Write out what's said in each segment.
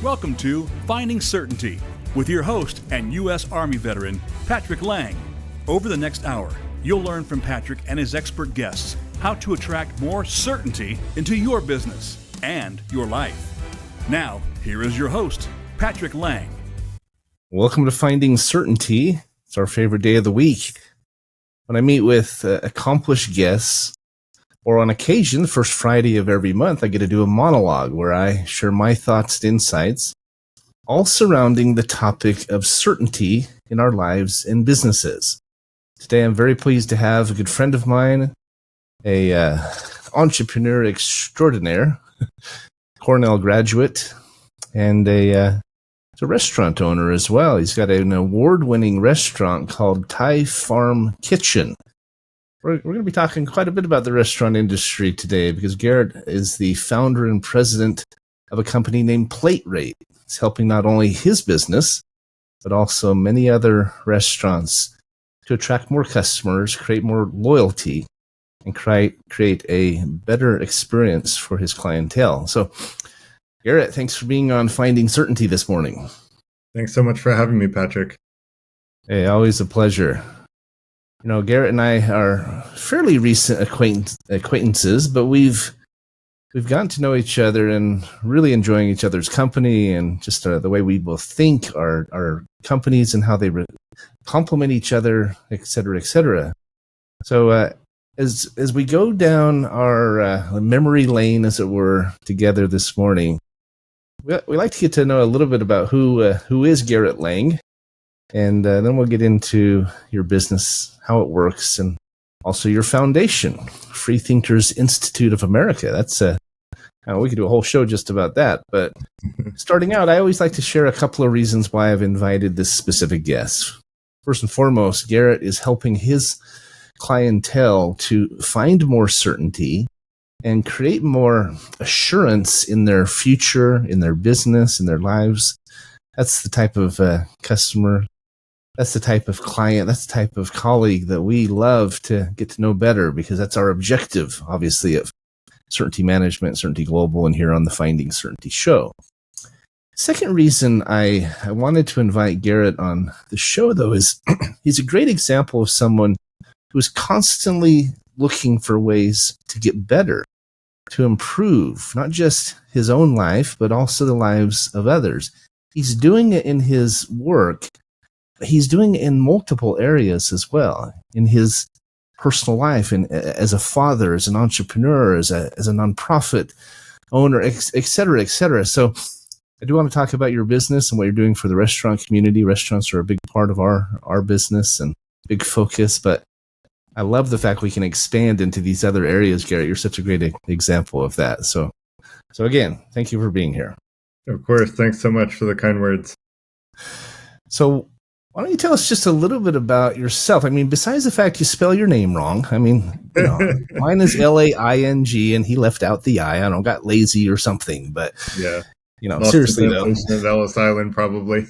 Welcome to Finding Certainty with your host and U.S. Army veteran, Patrick Laing. Over the next hour, you'll learn from Patrick and his expert guests how to attract more certainty into your business and your life. Now, here is your host, Patrick Laing. Welcome to Finding Certainty. It's our favorite day of the week. When I meet with accomplished guests, or on occasion, the first Friday of every month, I get to do a monologue where I share my thoughts and insights, all surrounding the topic of certainty in our lives and businesses. Today, I'm very pleased to have a good friend of mine, a entrepreneur extraordinaire, Cornell graduate, and a restaurant owner as well. He's got an award-winning restaurant called Thai Farm Kitchen. We're going to be talking quite a bit about the restaurant industry today because Garrett is the founder and president of a company named PlateRate. It's helping not only his business, but also many other restaurants to attract more customers, create more loyalty, and create a better experience for his clientele. So, Garrett, thanks for being on Finding Certainty this morning. Thanks so much for having me, Patrick. Hey, always a pleasure. You know, Garrett and I are fairly recent acquaintances, but we've gotten to know each other and really enjoying each other's company and just the way we both think, our companies and how they complement each other, et cetera, et cetera. So as we go down our memory lane, as it were, together this morning, we like to get to know a little bit about who is Garrett Lang. And then we'll get into your business, how it works, and also your foundation, Free Thinkers Institute of America. That's we could do a whole show just about that. But starting out, I always like to share a couple of reasons why I've invited this specific guest. First and foremost, Garrett is helping his clientele to find more certainty and create more assurance in their future, in their business, in their lives. That's the type of customer. That's the type of client, that's the type of colleague that we love to get to know better because that's our objective, obviously, of Certainty Management, Certainty Global, and here on the Finding Certainty show. Second reason I wanted to invite Garrett on the show, though, is he's a great example of someone who is constantly looking for ways to get better, to improve, not just his own life, but also the lives of others. He's doing it in his work. He's doing it in multiple areas as well, in his personal life, and as a father, as an entrepreneur, as a nonprofit owner, et cetera, et cetera. So I do want to talk about your business and what you're doing for the restaurant community. Restaurants are a big part of our business and big focus, but I love the fact we can expand into these other areas, Garrett. You're such a great example of that. So again, thank you for being here. Of course. Thanks so much for the kind words. So why don't you tell us just a little bit about yourself? I mean, besides the fact you spell your name wrong, I mean, mine is Laing, and he left out the I. I don't know, got lazy or something, but yeah, seriously though, of Ellis Island probably.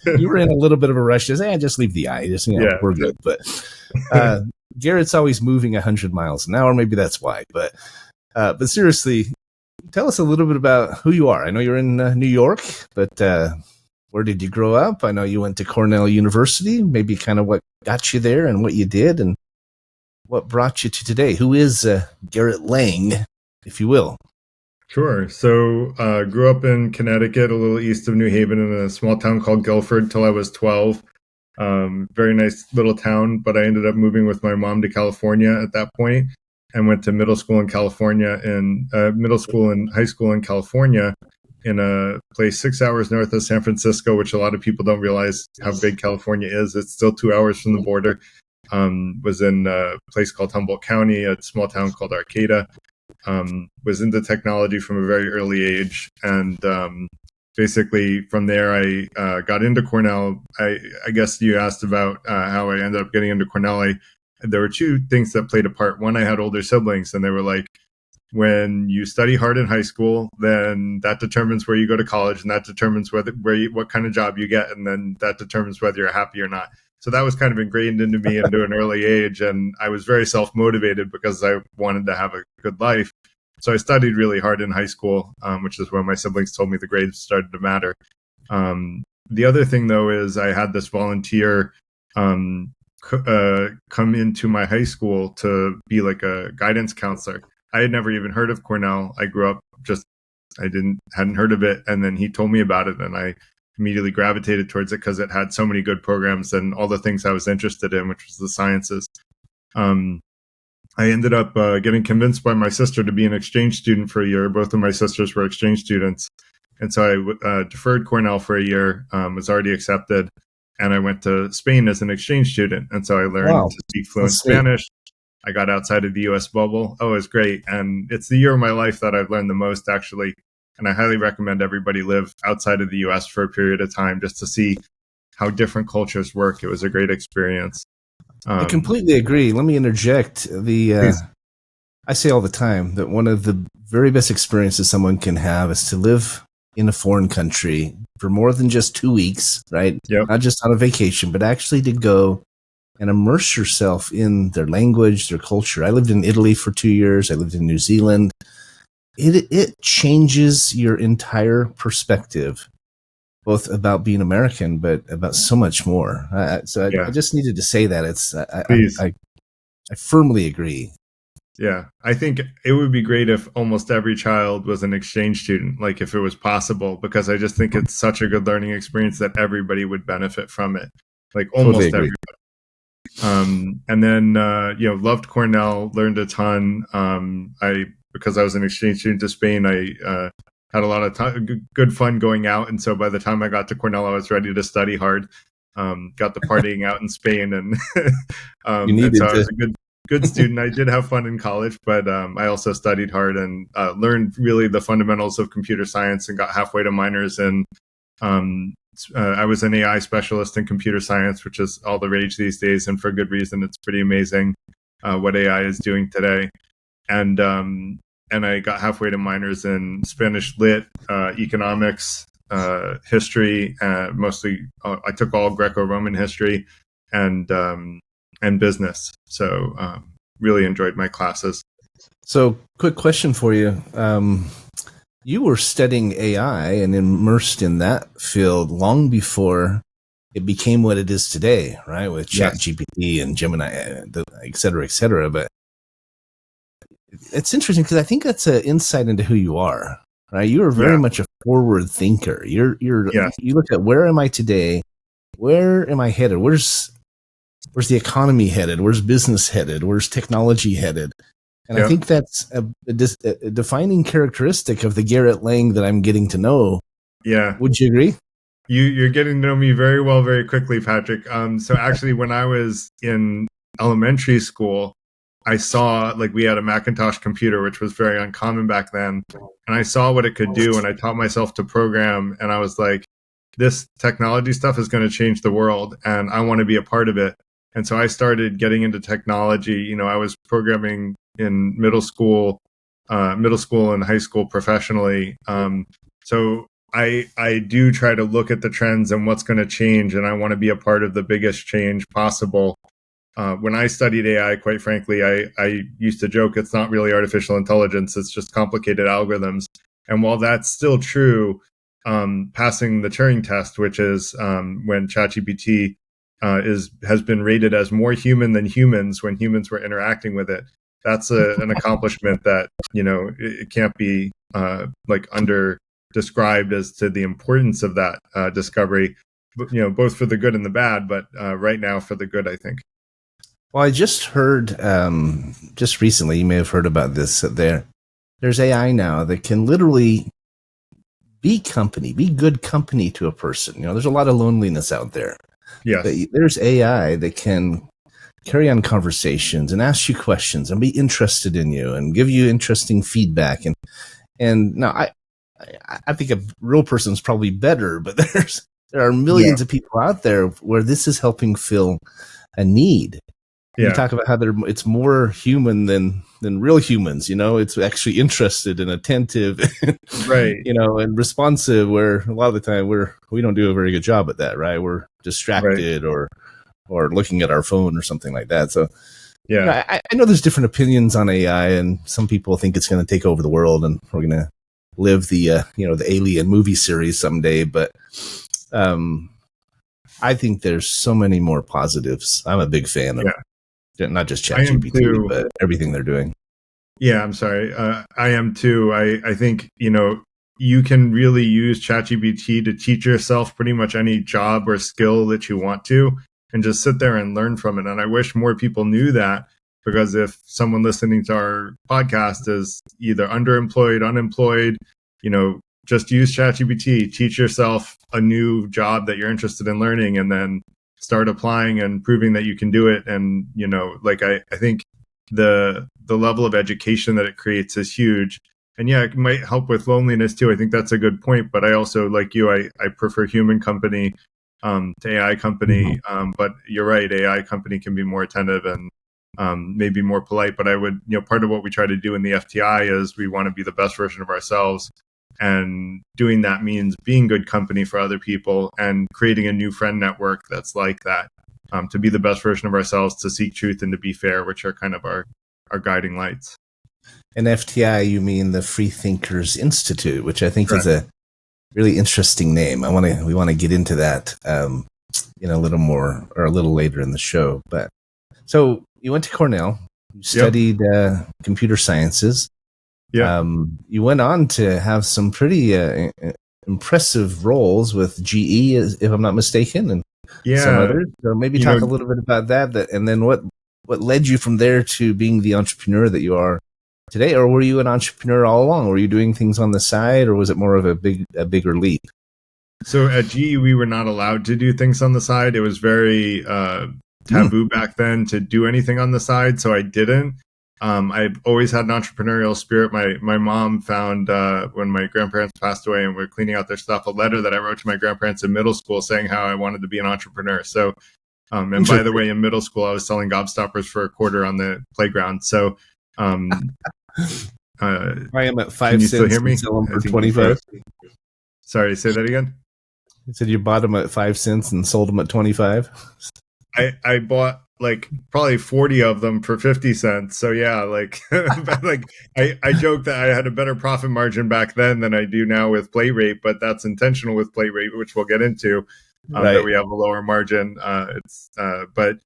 You were in a little bit of a rush. Just leave the I. We're good. But Garrett's always moving 100 miles an hour. Maybe that's why. But seriously, tell us a little bit about who you are. I know you're in New York, but where did you grow up? I know you went to Cornell University, maybe kind of what got you there and what you did and what brought you to today. Who is Garrett Lang, if you will? Sure. So grew up in Connecticut, a little east of New Haven in a small town called Guilford till I was 12. Very nice little town, but I ended up moving with my mom to California at that point and went to middle school in California and middle school and high school in California, in a place 6 hours north of San Francisco, which a lot of people don't realize how big California is. It's still 2 hours from the border. Was in a place called Humboldt County, a small town called Arcata. Was into technology from a very early age. And basically from there, I got into Cornell. I guess you asked about how I ended up getting into Cornell. There were two things that played a part. One, I had older siblings, and they were like, when you study hard in high school, then that determines where you go to college, and that determines what kind of job you get, and then that determines whether you're happy or not. So that was kind of ingrained into me into an early age, and I was very self-motivated because I wanted to have a good life. So I studied really hard in high school, which is when my siblings told me the grades started to matter. The other thing, though, is I had this volunteer come into my high school to be like a guidance counselor. I had never even heard of Cornell. I grew up hadn't heard of it, and then he told me about it, and I immediately gravitated towards it because it had so many good programs and all the things I was interested in, which was the sciences. I ended up getting convinced by my sister to be an exchange student for a year. Both of my sisters were exchange students. And so I deferred Cornell for a year, was already accepted, and I went to Spain as an exchange student. And so I learned to speak fluent Spanish. I got outside of the US bubble. Oh, it was great. And it's the year of my life that I've learned the most, actually. And I highly recommend everybody live outside of the US for a period of time just to see how different cultures work. It was a great experience. I completely agree. Let me interject. I say all the time that one of the very best experiences someone can have is to live in a foreign country for more than just 2 weeks, right? Yep. Not just on a vacation, but actually to go and immerse yourself in their language, their culture. I lived in Italy for 2 years. I lived in New Zealand. It changes your entire perspective, both about being American, but about so much more. I just needed to say that. I firmly agree. Yeah, I think it would be great if almost every child was an exchange student, like if it was possible, because I just think it's such a good learning experience that everybody would benefit from it, like almost everybody. And then, loved Cornell, learned a ton. Because I was an exchange student to Spain, I had a lot of good fun going out. And so by the time I got to Cornell, I was ready to study hard. Got the partying out in Spain, and I was a good student. I did have fun in college, but I also studied hard and learned really the fundamentals of computer science and got halfway to minors. And I was an AI specialist in computer science, which is all the rage these days, and for good reason. It's pretty amazing what AI is doing today. And I got halfway to minors in Spanish Lit, economics, history. Mostly, I took all Greco-Roman history and business. So really enjoyed my classes. So, quick question for you. You were studying AI and immersed in that field long before it became what it is today, right? With ChatGPT and Gemini, et cetera, et cetera. But it's interesting because I think that's an insight into who you are, right? You are very much a forward thinker. You look at, where am I today? Where am I headed? Where's the economy headed? Where's business headed? Where's technology headed? And I think that's a defining characteristic of the Garrett Lang that I'm getting to know. Yeah. Would you agree? You're getting to know me very well, very quickly, Patrick. So actually, when I was in elementary school, I saw, we had a Macintosh computer, which was very uncommon back then. And I saw what it could do, and I taught myself to program. And I was like, this technology stuff is going to change the world, and I want to be a part of it. And so I started getting into technology. I was programming in middle school and high school professionally. So I do try to look at the trends and what's going to change, and I want to be a part of the biggest change possible. When I studied AI, quite frankly, I used to joke it's not really artificial intelligence, it's just complicated algorithms. And while that's still true, passing the Turing test, which is when ChatGPT has been rated as more human than humans when humans were interacting with it, that's an accomplishment that, it can't be under described as to the importance of that discovery, both for the good and the bad, but right now for the good, I think. Well, I just heard, just recently, you may have heard about this, there's AI now that can literally be good company to a person. There's a lot of loneliness out there. Yes. But there's AI that can carry on conversations and ask you questions and be interested in you and give you interesting feedback. And now I think a real person is probably better, but there are millions of people out there where this is helping fill a need. You talk about how it's more human than real humans. It's actually interested and attentive, right? And responsive. Where a lot of the time we don't do a very good job at that, right? We're distracted or looking at our phone or something like that. So Yeah. I know there's different opinions on AI, and some people think it's going to take over the world, and we're going to live the the Alien movie series someday. But I think there's so many more positives. I'm a big fan of not just I am ChatGPT, too. but everything they're doing. Yeah, I'm sorry. I am too. I think, you can really use ChatGPT to teach yourself pretty much any job or skill that you want to, and just sit there and learn from it. And I wish more people knew that, because if someone listening to our podcast is either underemployed, unemployed, just use ChatGPT, teach yourself a new job that you're interested in learning, and then start applying and proving that you can do it. And, I think the level of education that it creates is huge. And yeah, it might help with loneliness too. I think that's a good point. But I also, like you, I prefer human company to AI company. But you're right, AI company can be more attentive and maybe more polite. But I would, part of what we try to do in the FTI is we want to be the best version of ourselves. And doing that means being good company for other people and creating a new friend network that's like that, to be the best version of ourselves, to seek truth and to be fair, which are kind of our guiding lights. And FTI, you mean the Free Thinkers Institute, which I think Correct. is a really interesting name. We want to get into that a little more or a little later in the show. But so you went to Cornell, you studied computer sciences. Yeah. You went on to have some pretty impressive roles with GE, if I'm not mistaken, and some others. So maybe talk a little bit about that, and then what led you from there to being the entrepreneur that you are today. Or were you an entrepreneur all along? Were you doing things on the side, or was it more of a bigger leap? So at GE, we were not allowed to do things on the side. It was very taboo back then to do anything on the side, so I didn't. I've always had an entrepreneurial spirit. My mom found, when my grandparents passed away and we were cleaning out their stuff, a letter that I wrote to my grandparents in middle school saying how I wanted to be an entrepreneur. So, and by the way, in middle school, I was selling gobstoppers for a quarter on the playground. So, I am at 5 cents. Can you still hear me? Sell them for 25. Sorry, say that again. You said you bought them at 5 cents and sold them at 25. I bought probably 40 of them for 50 cents. So yeah, I joke that I had a better profit margin back then than I do now with PlateRate, but that's intentional with PlateRate, which we'll get into, that we have a lower margin. But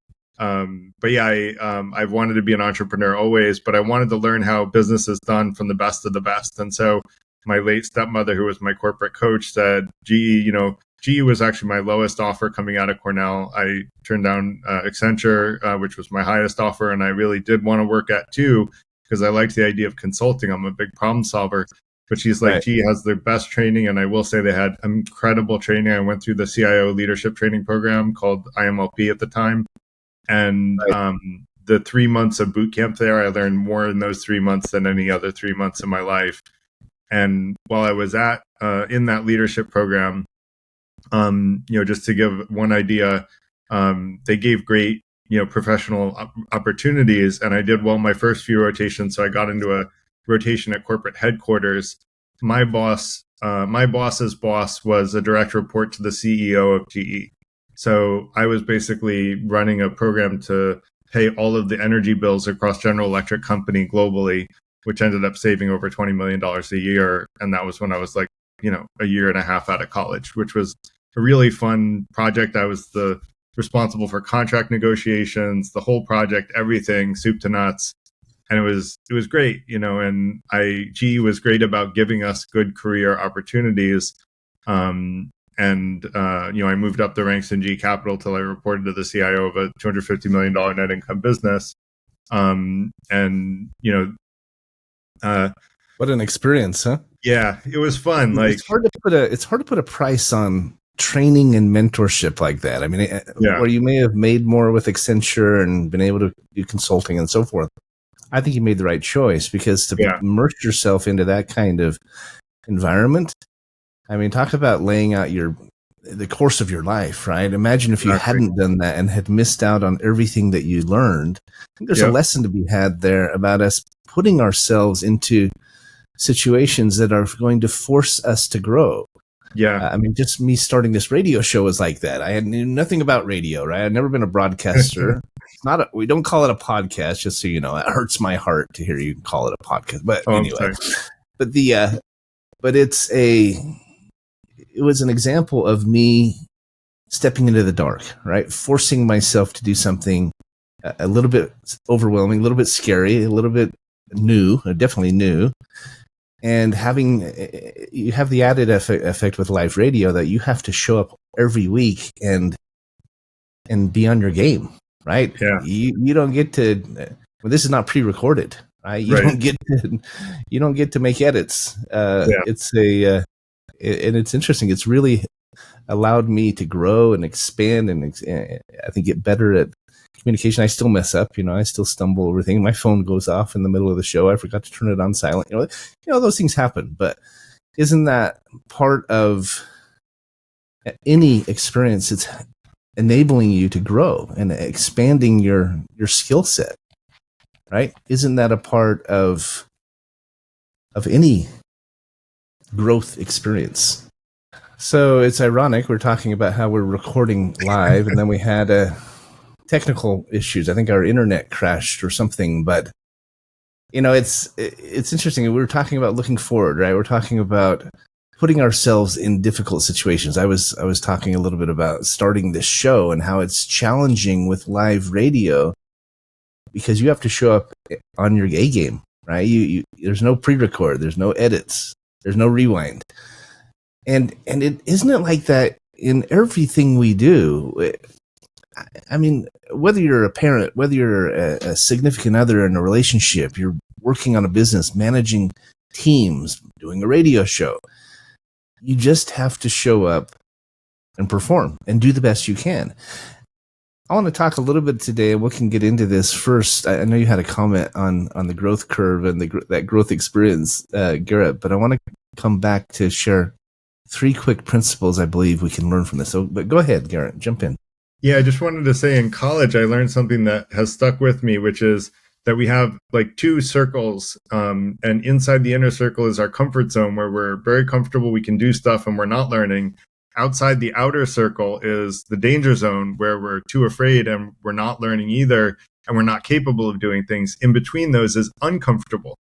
yeah, I've wanted to be an entrepreneur always, but I wanted to learn how business is done from the best of the best. And so my late stepmother, who was my corporate coach, said, GE was actually my lowest offer coming out of Cornell. I turned down Accenture, which was my highest offer, and I really did want to work at too, because I liked the idea of consulting. I'm a big problem solver. But she's like, GE has the best training, and I will say they had incredible training. I went through the CIO leadership training program called IMLP at the time. And the 3 months of boot camp there, I learned more in those 3 months than any other 3 months in my life. And while I was in that leadership program, just to give one idea, they gave great, professional opportunities, and I did well my first few rotations. So I got into a rotation at corporate headquarters. My boss's boss was a direct report to the CEO of GE. So I was basically running a program to pay all of the energy bills across General Electric company globally, which ended up saving over $20 million a year. And that was when I was a year and a half out of college, which was a really fun project. I was responsible for contract negotiations, the whole project, everything, soup to nuts. And it was great, and GE was great about giving us good career opportunities. I moved up the ranks in GE Capital till I reported to the CIO of a $250 million net income business. What an experience, huh? Yeah, it was fun. It's hard to put a price on training and mentorship like that. I mean, where you may have made more with Accenture and been able to do consulting and so forth. I think you made the right choice, because to immerse yourself into that kind of environment, I mean, talk about laying out the course of your life, right? Imagine if you hadn't done that and had missed out on everything that you learned. I think there's a lesson to be had there about us putting ourselves into situations that are going to force us to grow. Yeah. I mean, just me starting this radio show was like that. I knew nothing about radio, right? I'd never been a broadcaster. We don't call it a podcast, just so you know. It hurts my heart to hear you call it a podcast. But Oh, I'm anyway, sorry. but it was an example of me stepping into the dark, right? Forcing myself to do something a little bit overwhelming, a little bit scary, a little bit new, definitely new. And you have the added effect with live radio that you have to show up every week and be on your game, right? Yeah. You don't get to. Well, this is not pre-recorded, right? You don't get to make edits. It's and it's interesting. It's really allowed me to grow and expand and I think get better at communication. I still mess up, I still stumble over things. My phone goes off in the middle of the show. I forgot to turn it on silent. Those things happen. But isn't that part of any experience? It's enabling you to grow and expanding your skill set, right? Isn't that a part of any growth experience? So it's ironic. We're talking about how we're recording live, and then we had technical issues. I think our internet crashed or something, but it's interesting. We were talking about looking forward, right? We're talking about putting ourselves in difficult situations. I was talking a little bit about starting this show and how it's challenging with live radio because you have to show up on your A game, right? There's no pre-record, there's no edits, there's no rewind. And isn't it like that in everything we do? I mean, whether you're a parent, whether you're a significant other in a relationship, you're working on a business, managing teams, doing a radio show, you just have to show up and perform and do the best you can. I want to talk a little bit today, and we can get into this first. I know you had a comment on the growth curve and that growth experience, Garrett, but I want to come back to share 3 quick principles I believe we can learn from this. But go ahead, Garrett, jump in. Yeah, I just wanted to say in college, I learned something that has stuck with me, which is that we have like 2 circles. And inside the inner circle is our comfort zone where we're very comfortable. We can do stuff and we're not learning. Outside the outer circle is the danger zone where we're too afraid and we're not learning either. And we're not capable of doing things. In between those is uncomfortable.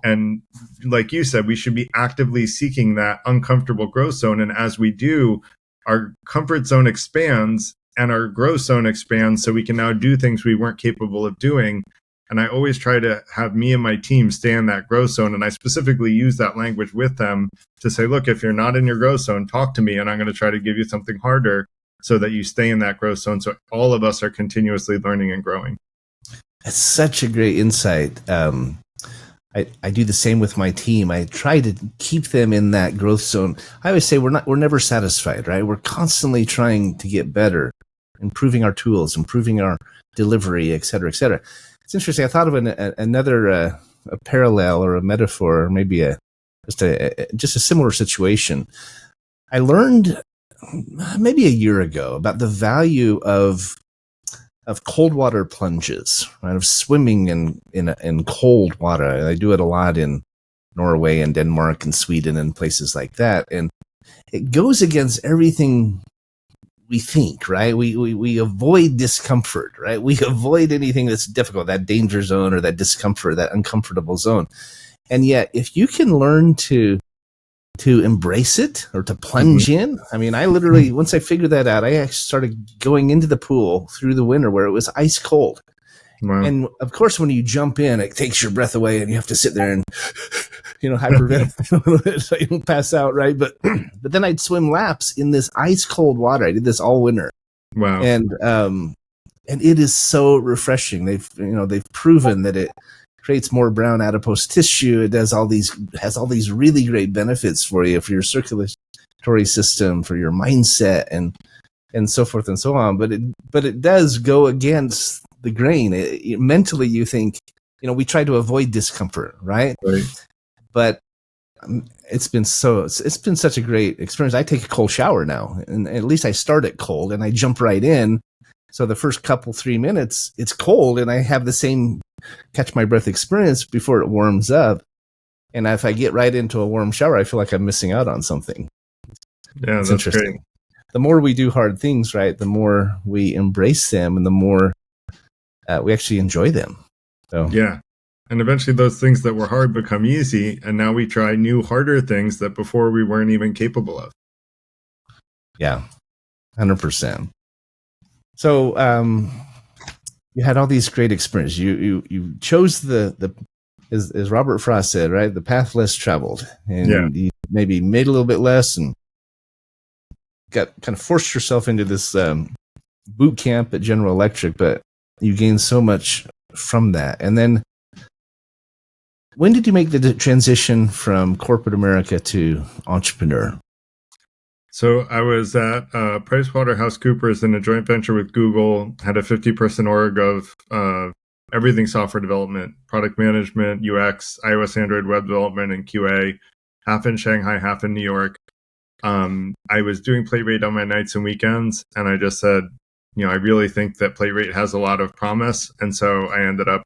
And like you said, we should be actively seeking that uncomfortable growth zone. And as we do, our comfort zone expands and our growth zone expands, so we can now do things we weren't capable of doing. And I always try to have me and my team stay in that growth zone. And I specifically use that language with them to say, look, if you're not in your growth zone, talk to me and I'm going to try to give you something harder so that you stay in that growth zone. So all of us are continuously learning and growing. That's such a great insight. I do the same with my team. I try to keep them in that growth zone. I always say we're never satisfied, right? We're constantly trying to get better, improving our tools, improving our delivery, et cetera, et cetera. It's interesting. I thought of another a parallel or a metaphor, or maybe just a similar situation. I learned maybe a year ago about the value of cold water plunges, right? Of swimming in cold water. I do it a lot in Norway and Denmark and Sweden and places like that. And it goes against everything we think, right? We avoid discomfort, right? We avoid anything that's difficult, that danger zone or that discomfort, that uncomfortable zone. And yet, if you can learn to embrace it or to plunge in, I mean, I literally, once I figured that out, I actually started going into the pool through the winter where it was ice cold. Wow. And of course, when you jump in, it takes your breath away and you have to sit there and, hyperventilate a little bit so you don't pass out, right? But then I'd swim laps in this ice cold water. I did this all winter. Wow. And it is so refreshing. They've proven that it creates more brown adipose tissue. It has all these really great benefits for you, for your circulatory system, for your mindset, and so forth and so on. But it does go against the grain. Mentally, you think, we try to avoid discomfort, right? But it's been such a great experience. I take a cold shower now, and at least I start it cold and I jump right in. So the first 3 minutes, it's cold, and I have the same catch my breath experience before it warms up. And if I get right into a warm shower, I feel like I'm missing out on something. Yeah, It's that's great. interesting. The more we do hard things, right, the more we embrace them and the more we actually enjoy them. So Yeah. And eventually those things that were hard become easy. And now we try new, harder things that before we weren't even capable of. yeah, 100%. So you had all these great experiences. You chose the as Robert Frost said, right, the path less traveled, and you maybe made a little bit less and got kind of forced yourself into this boot camp at General Electric, but you gained so much from that. And then when did you make the transition from corporate America to entrepreneur? So I was at PricewaterhouseCoopers in a joint venture with Google, had a 50-person org of everything software development, product management, UX, iOS, Android web development, and QA, half in Shanghai, half in New York. I was doing PlateRate on my nights and weekends, and I just said, I really think that PlateRate has a lot of promise. And so I ended up,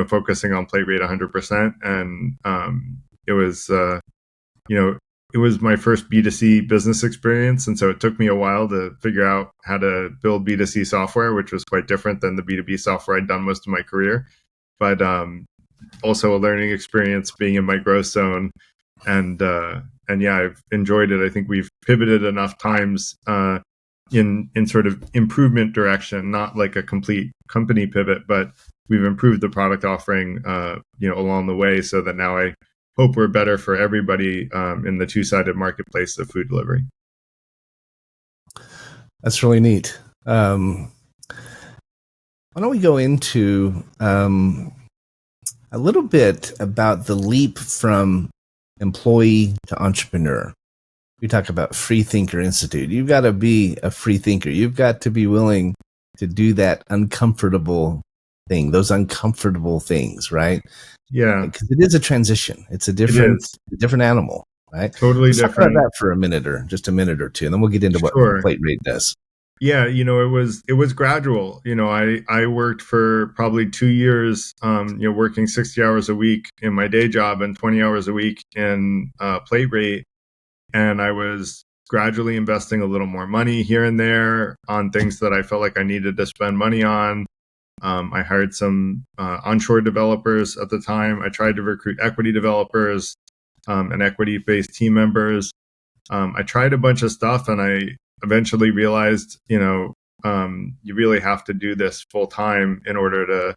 focusing on PlateRate 100%. And it was, it was my first B2C business experience. And so it took me a while to figure out how to build B2C software, which was quite different than the B2B software I'd done most of my career. But also a learning experience being in my growth zone. And yeah, I've enjoyed it. I think we've pivoted enough times in sort of improvement direction, not like a complete company pivot, but we've improved the product offering, along the way, so that now I hope we're better for everybody in the two-sided marketplace of food delivery. That's really neat. Why don't we go into a little bit about the leap from employee to entrepreneur? We talk about Free Thinker Institute. You've got to be a free thinker. You've got to be willing to do that uncomfortable thing, those uncomfortable things, right? Yeah, because it is a transition. It's a different animal, right? Totally Let's different. talk about that for a minute or two, and then we'll get into what PlateRate does. Yeah, it was gradual. I worked for probably 2 years, working 60 hours a week in my day job and 20 hours a week in PlateRate. And I was gradually investing a little more money here and there on things that I felt like I needed to spend money on. I hired some onshore developers at the time. I tried to recruit equity developers and equity-based team members. I tried a bunch of stuff, and I eventually realized, you really have to do this full time in order to,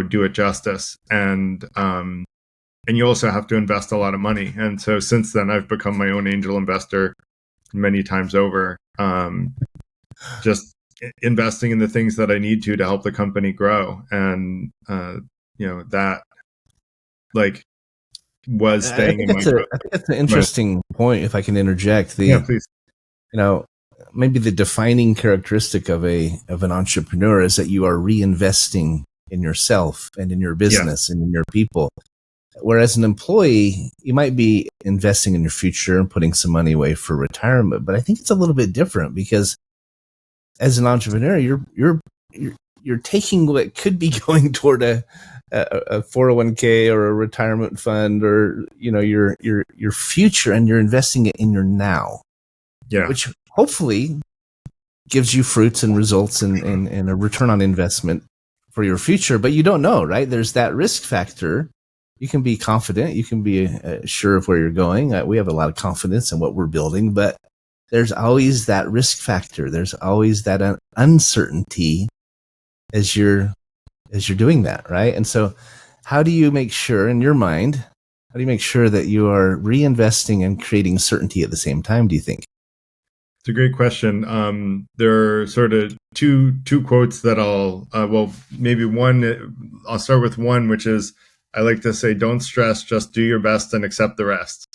do it justice. And you also have to invest a lot of money. And so since then, I've become my own angel investor many times over, just investing in the things that I need to help the company grow. And, that was staying in my growth. I think that's an interesting point, if I can interject. Yeah, please. Maybe the defining characteristic of an entrepreneur is that you are reinvesting in yourself and in your business and in your people. Whereas an employee, you might be investing in your future and putting some money away for retirement. But I think it's a little bit different, because as an entrepreneur, you're taking what could be going toward a 401k or a retirement fund, or your future, and you're investing it in your now. Yeah. Which hopefully gives you fruits and results and a return on investment for your future. But you don't know, right? There's that risk factor. You can be confident. You can be sure of where you're going. We have a lot of confidence in what we're building, but there's always that risk factor. There's always that uncertainty as you're doing that, right? And so how do you make sure, in your mind, how do you make sure that you are reinvesting and creating certainty at the same time, do you think? It's a great question. There are sort of two quotes that I'll start with one, which is, I like to say, don't stress, just do your best and accept the rest.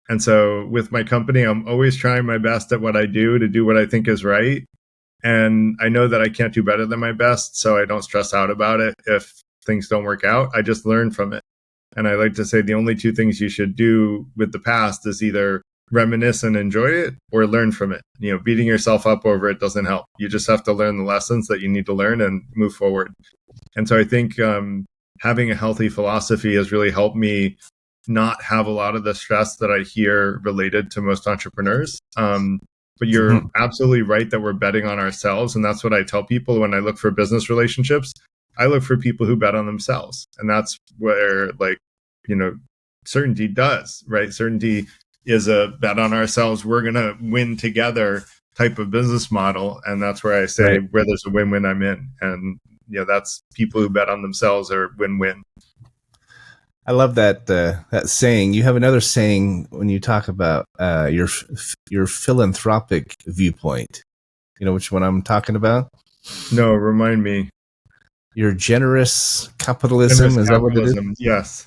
And so with my company, I'm always trying my best at what I do to do what I think is right. And I know that I can't do better than my best, so I don't stress out about it if things don't work out. I just learn from it. And I like to say the only two things you should do with the past is either reminisce and enjoy it, or learn from it. Beating yourself up over it doesn't help. You just have to learn the lessons that you need to learn and move forward. And so I think having a healthy philosophy has really helped me not have a lot of the stress that I hear related to most entrepreneurs. But you're absolutely right that we're betting on ourselves. And that's what I tell people when I look for business relationships. I look for people who bet on themselves. And that's where, like, certainty does, right? Certainty is a bet on ourselves. We're going to win together type of business model. And that's where I say, where there's a win-win, I'm in. And, that's people who bet on themselves are win-win. I love that saying. You have another saying when you talk about your philanthropic viewpoint. You know which one I'm talking about? No, remind me. Your generous capitalism. Is that what it is? Yes.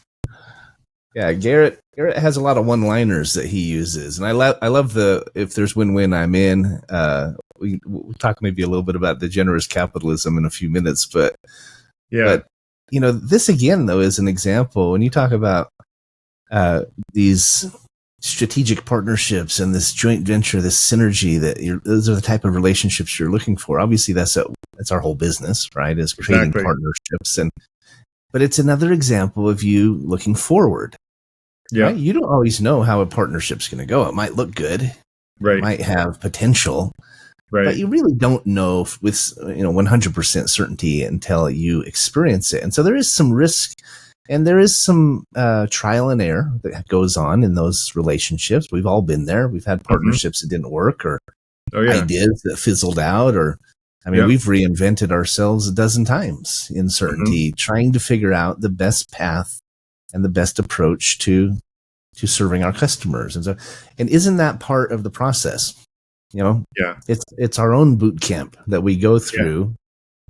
Yeah, Garrett has a lot of one-liners that he uses, and I love the if there's win-win, I'm in. We'll talk maybe a little bit about the generous capitalism in a few minutes, but this again though is an example when you talk about these strategic partnerships and this joint venture, this synergy those are the type of relationships you're looking for. Obviously, that's our whole business, right? Is creating partnerships but it's another example of you looking forward. Yeah. Right? You don't always know how a partnership's going to go. It might look good. Right. It might have potential. Right. But you really don't know with 100% certainty until you experience it. And so there is some risk and there is some trial and error that goes on in those relationships. We've all been there. We've had partnerships that didn't work or ideas that fizzled out we've reinvented ourselves a dozen times in certainty, trying to figure out the best path and the best approach to serving our customers. And isn't that part of the process? It's our own boot camp that we go through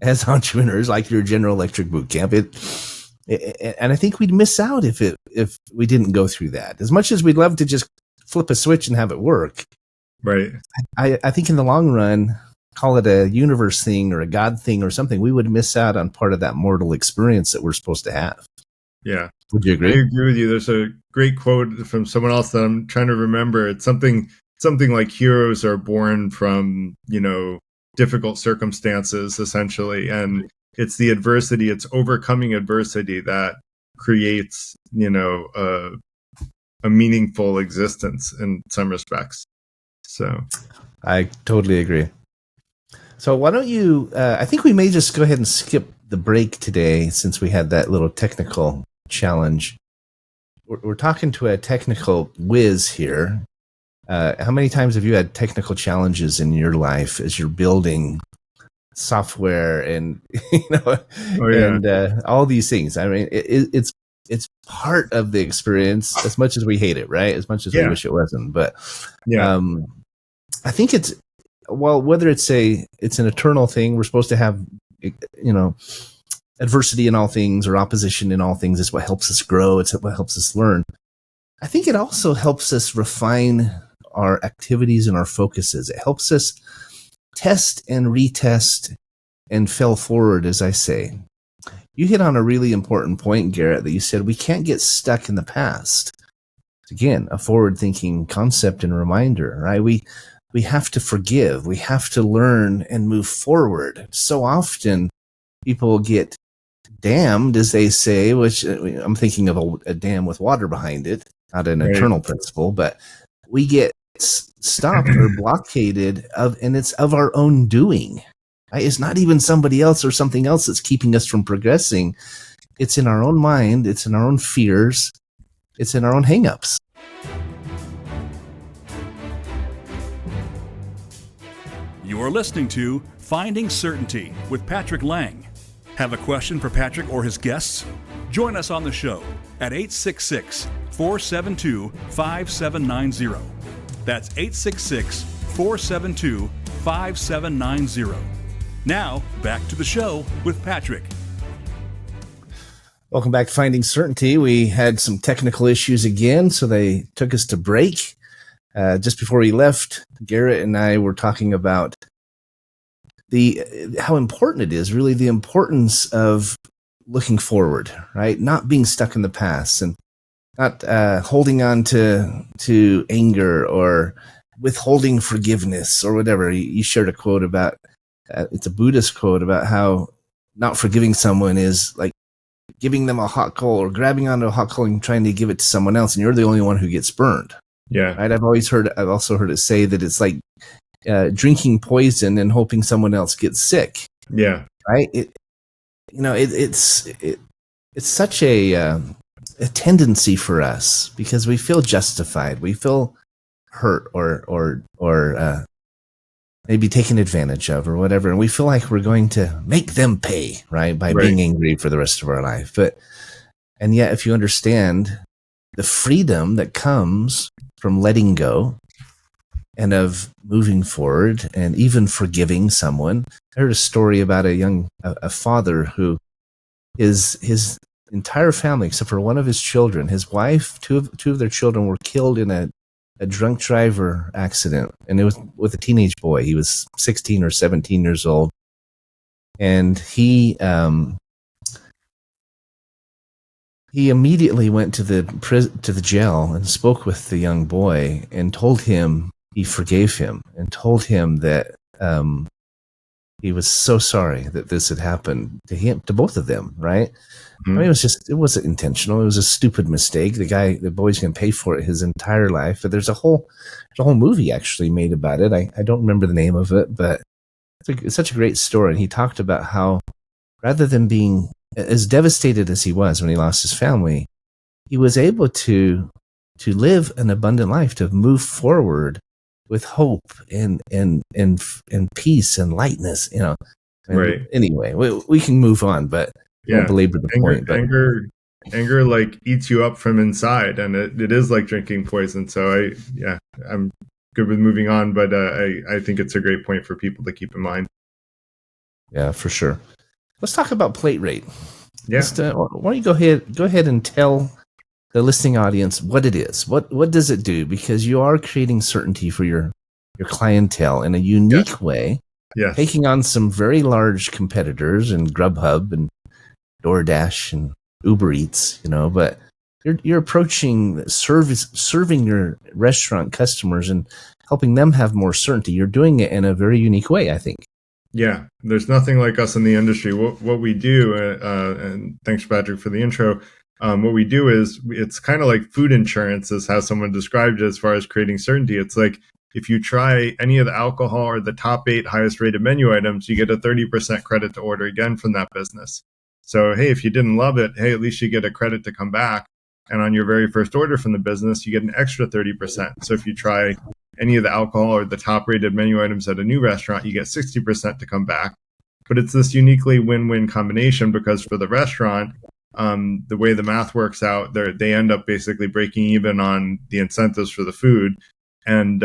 as entrepreneurs, like your General Electric boot camp. And I think we'd miss out if we didn't go through that. As much as we'd love to just flip a switch and have it work, right? I think in the long run, call it a universe thing or a God thing or something, we would miss out on part of that mortal experience that we're supposed to have. Yeah. Would you agree? I agree with you. There's a great quote from someone else that I'm trying to remember. It's something like heroes are born from, difficult circumstances, essentially. And it's the adversity, it's overcoming adversity that creates, a meaningful existence in some respects. So I totally agree. So why don't you, I think we may just go ahead and skip the break today since we had that little technical challenge. We're talking to a technical whiz here. How many times have you had technical challenges in your life as you're building software and, and all these things? I mean, it's part of the experience as much as we hate it, right? As much as we wish it wasn't. But I think whether it's an eternal thing, we're supposed to have, adversity in all things or opposition in all things is what helps us grow. It's what helps us learn. I think it also helps us refine our activities and our focuses. It helps us test and retest and fail forward, as I say. You hit on a really important point, Garrett, that you said we can't get stuck in the past. Again, a forward-thinking concept and reminder, right? We have to forgive. We have to learn and move forward. So often people get damned, as they say, which I'm thinking of a dam with water behind it, not an eternal principle, but we get stopped or blockaded and it's of our own doing. Right? It's not even somebody else or something else that's keeping us from progressing. It's in our own mind. It's in our own fears. It's in our own hangups. You're listening to Finding Certainty with Patrick Laing. Have a question for Patrick or his guests? Join us on the show at 866-472-5790. That's 866-472-5790. Now, back to the show with Patrick. Welcome back to Finding Certainty. We had some technical issues again, so they took us to break. Just before we left, Garrett and I were talking about how important it is, really the importance of looking forward, right? Not being stuck in the past and not holding on to anger or withholding forgiveness or whatever. You shared a quote about, it's a Buddhist quote about how not forgiving someone is like giving them a hot coal or grabbing onto a hot coal and trying to give it to someone else, and you're the only one who gets burned. Yeah. Right? I've also heard it say that it's like drinking poison and hoping someone else gets sick. Yeah. Right? It's such a tendency for us because we feel justified, we feel hurt or maybe taken advantage of or whatever, and we feel like we're going to make them pay, right, by being angry for the rest of our life. And yet, if you understand the freedom that comes from letting go and of moving forward and even forgiving someone. I heard a story about a father who his entire family, except for one of his children, his wife, two of their children were killed in a drunk driver accident, and it was with a teenage boy. He was 16 or 17 years old, and he immediately went to the jail and spoke with the young boy and told him he forgave him and told him that he was so sorry that this had happened to both of them. Right? Mm-hmm. I mean, it wasn't intentional. It was a stupid mistake. The boy's going to pay for it his entire life. But there's a whole movie actually made about it. I don't remember the name of it, but it's such a great story. And he talked about how rather than being as devastated as he was when he lost his family, he was able to live an abundant life, to move forward with hope and peace and lightness, And right. Anyway, we can move on, but I won't belabor the point. But anger like eats you up from inside, and it is like drinking poison. So I'm good with moving on, but I think it's a great point for people to keep in mind. Yeah, for sure. Let's talk about PlateRate. Yeah. Why don't you go ahead and tell the listening audience what it is. What does it do? Because you are creating certainty for your clientele in a unique way. Yes. Taking on some very large competitors and Grubhub and DoorDash and Uber Eats, but you're approaching serving your restaurant customers and helping them have more certainty. You're doing it in a very unique way, I think. Yeah, there's nothing like us in the industry. What we do, and thanks, Patrick, for the intro. What we do is it's kind of like food insurance is how someone described it as far as creating certainty. It's like if you try any of the alcohol or the top 8 highest rated menu items, you get a 30% credit to order again from that business. So, hey, if you didn't love it, hey, at least you get a credit to come back. And on your very first order from the business, you get an extra 30%. So if you try any of the alcohol or the top rated menu items at a new restaurant, you get 60% to come back. But it's this uniquely win-win combination because for the restaurant, the way the math works out, they end up basically breaking even on the incentives for the food and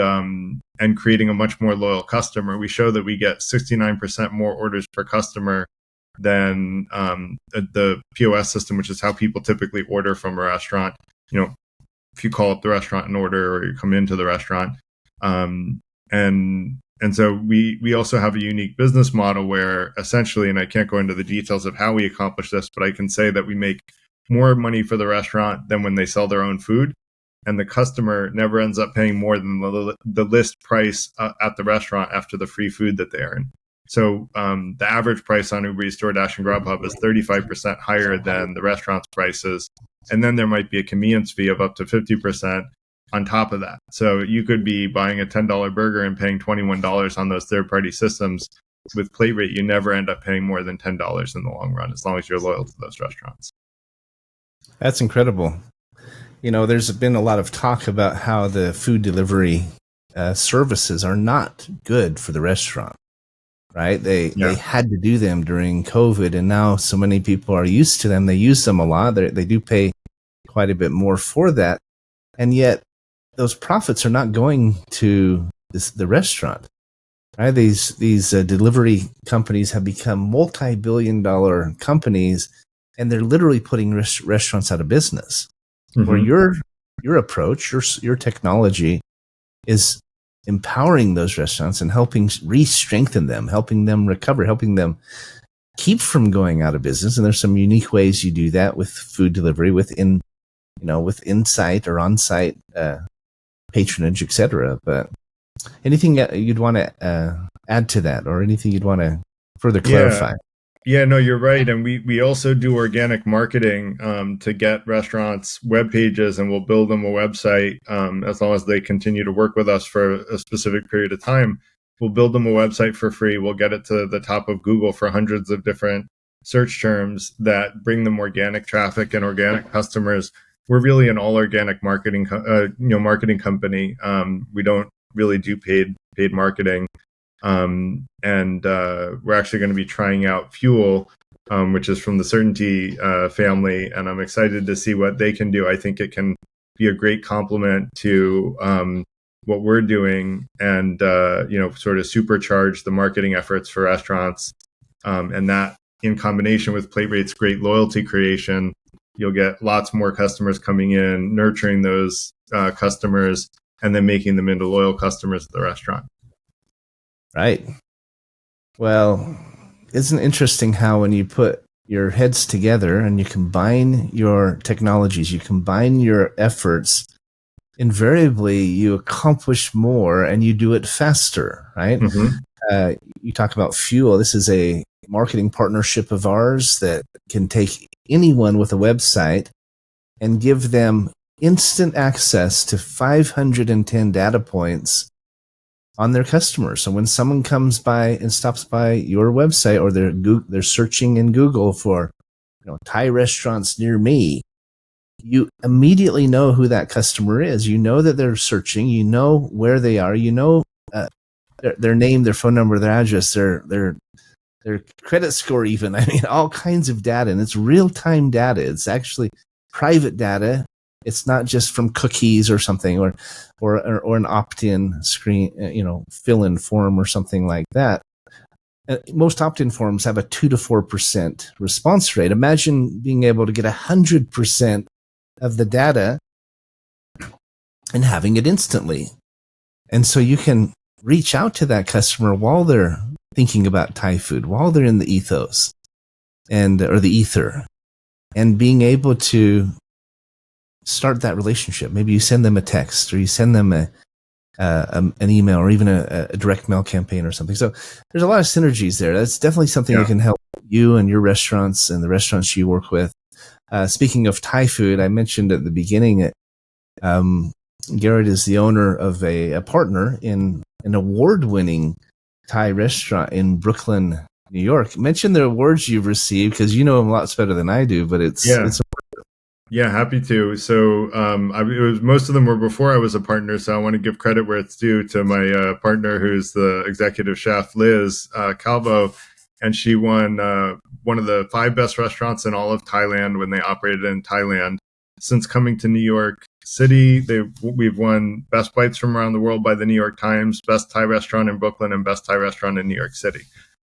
creating a much more loyal customer. We show that we get 69% more orders per customer than the POS system, which is how people typically order from a restaurant. If you call up the restaurant and order, or you come into the restaurant. And so we also have a unique business model where essentially, and I can't go into the details of how we accomplish this, but I can say that we make more money for the restaurant than when they sell their own food. And the customer never ends up paying more than the list price at the restaurant after the free food that they earn. So the average price on Uber Eats, DoorDash, and Grubhub is 35% higher than the restaurant's prices. And then there might be a convenience fee of up to 50% on top of that. So you could be buying a $10 burger and paying $21 on those third-party systems. With PlateRate, you never end up paying more than $10 in the long run, as long as you're loyal to those restaurants. That's incredible. There's been a lot of talk about how the food delivery services are not good for the restaurant, right? They had to do them during COVID, and now so many people are used to them. They use them a lot. They do pay quite a bit more for that. And yet, those profits are not going to the restaurant. Right? These delivery companies have become multi-billion-dollar companies, and they're literally putting restaurants out of business. Mm-hmm. Where your approach, your technology, is empowering those restaurants and helping re-strengthen them, helping them recover, helping them keep from going out of business. And there's some unique ways you do that with food delivery, with insight or on-site patronage, etc. But anything you'd want to add to that, or anything you'd want to further clarify? Yeah, no, you're right. And we also do organic marketing to get restaurants web pages, and we'll build them a website as long as they continue to work with us for a specific period of time. We'll build them a website for free. We'll get it to the top of Google for hundreds of different search terms that bring them organic traffic and organic customers. We're really an all organic marketing, marketing company. We don't really do paid marketing. And we're actually going to be trying out Fuel, which is from the Certainty family, and I'm excited to see what they can do. I think it can be a great complement to what we're doing, and sort of supercharge the marketing efforts for restaurants. And that, in combination with PlateRate's great loyalty creation, you'll get lots more customers coming in, nurturing those customers, and then making them into loyal customers at the restaurant. Right. Well, isn't it interesting how when you put your heads together and you combine your technologies, you combine your efforts, invariably you accomplish more and you do it faster, right? Mm-hmm. You talk about Fuel. This is a marketing partnership of ours that can take anyone with a website and give them instant access to 510 data points on their customers. So when someone comes by and stops by your website, or they're searching in Google for, Thai restaurants near me, you immediately know who that customer is. You know that they're searching. You know where they are. You know their name, their phone number, their address, their credit score, even. I mean, all kinds of data, and it's real time data. It's actually private data. It's not just from cookies or something, or an opt-in screen, fill-in form or something like that. Most opt-in forms have a 2 to 4% response rate. Imagine being able to get 100% of the data and having it instantly. And so you can reach out to that customer while they're thinking about Thai food, while they're in the ethos or the ether, and being able to start that relationship. Maybe you send them a text, or you send them an email, or even a direct mail campaign or something. So there's a lot of synergies there. That's definitely something that can help you and your restaurants and the restaurants you work with. Speaking of Thai food, I mentioned at the beginning that Garrett is the owner of a partner in an award-winning Thai restaurant in Brooklyn, New York. Mention the awards you've received, because you know them lots better than I do, but it's Yeah, happy to. So it was, most of them were before I was a partner, so I want to give credit where it's due to my partner, who's the executive chef, Liz Calvo, and she won one of the 5 best restaurants in all of Thailand when they operated in Thailand. Since coming to New York City, we've won Best Bites from around the world by the New York Times, Best Thai Restaurant in Brooklyn, and Best Thai Restaurant in New York City.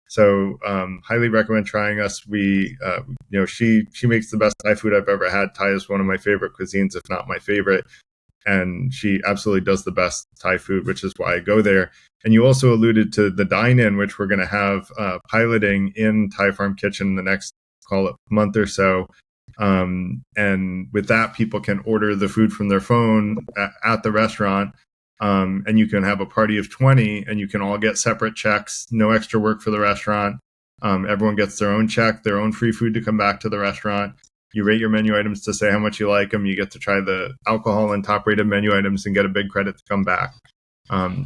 So highly recommend trying us. She makes the best Thai food I've ever had. Thai is one of my favorite cuisines, if not my favorite. And she absolutely does the best Thai food, which is why I go there. And you also alluded to the dine-in, which we're going to have piloting in Thai Farm Kitchen in the next, call it, month or so. And with that, people can order the food from their phone at the restaurant. And you can have a party of 20, and you can all get separate checks, no extra work for the restaurant. Everyone gets their own check, their own free food to come back to the restaurant. You rate your menu items to say how much you like them. You get to try the alcohol and top rated menu items and get a big credit to come back.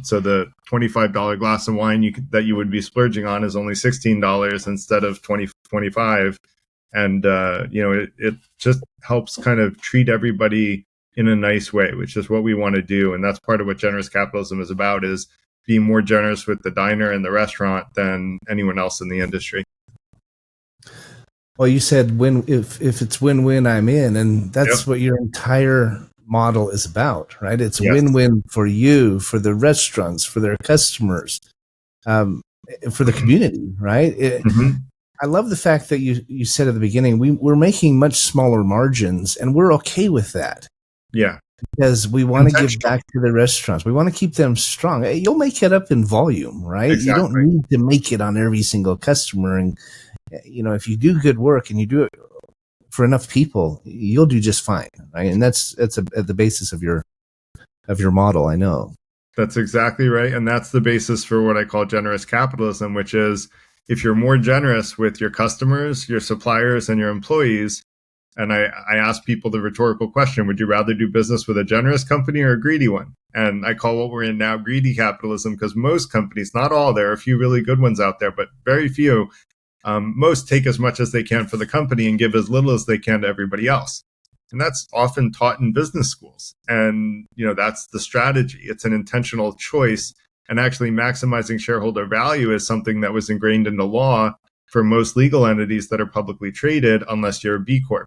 So the $25 glass of wine that you would be splurging on is only $16 instead of $25. And, it just helps kind of treat everybody in a nice way, which is what we want to do. And that's part of what generous capitalism is about, is being more generous with the diner and the restaurant than anyone else in the industry. Well, you said if it's win-win, I'm in. And that's what your entire model is about, right? It's win-win for you, for the restaurants, for their customers, for the community, right? I love the fact that you said at the beginning, we're making much smaller margins, and we're okay with that. Yeah. Because we want to give back to the restaurants. We want to keep them strong. You'll make it up in volume, right? Exactly. You don't need to make it on every single customer. And, if you do good work and you do it for enough people, you'll do just fine, right? And that's at the basis of your model, I know. That's exactly right. And that's the basis for what I call generous capitalism, which is if you're more generous with your customers, your suppliers, and your employees, and I ask people the rhetorical question, would you rather do business with a generous company or a greedy one? And I call what we're in now greedy capitalism, because most companies, not all, there are a few really good ones out there, but very few, most take as much as they can for the company and give as little as they can to everybody else. And that's often taught in business schools. And, that's the strategy. It's an intentional choice. And actually maximizing shareholder value is something that was ingrained into law for most legal entities that are publicly traded, unless you're a B Corp.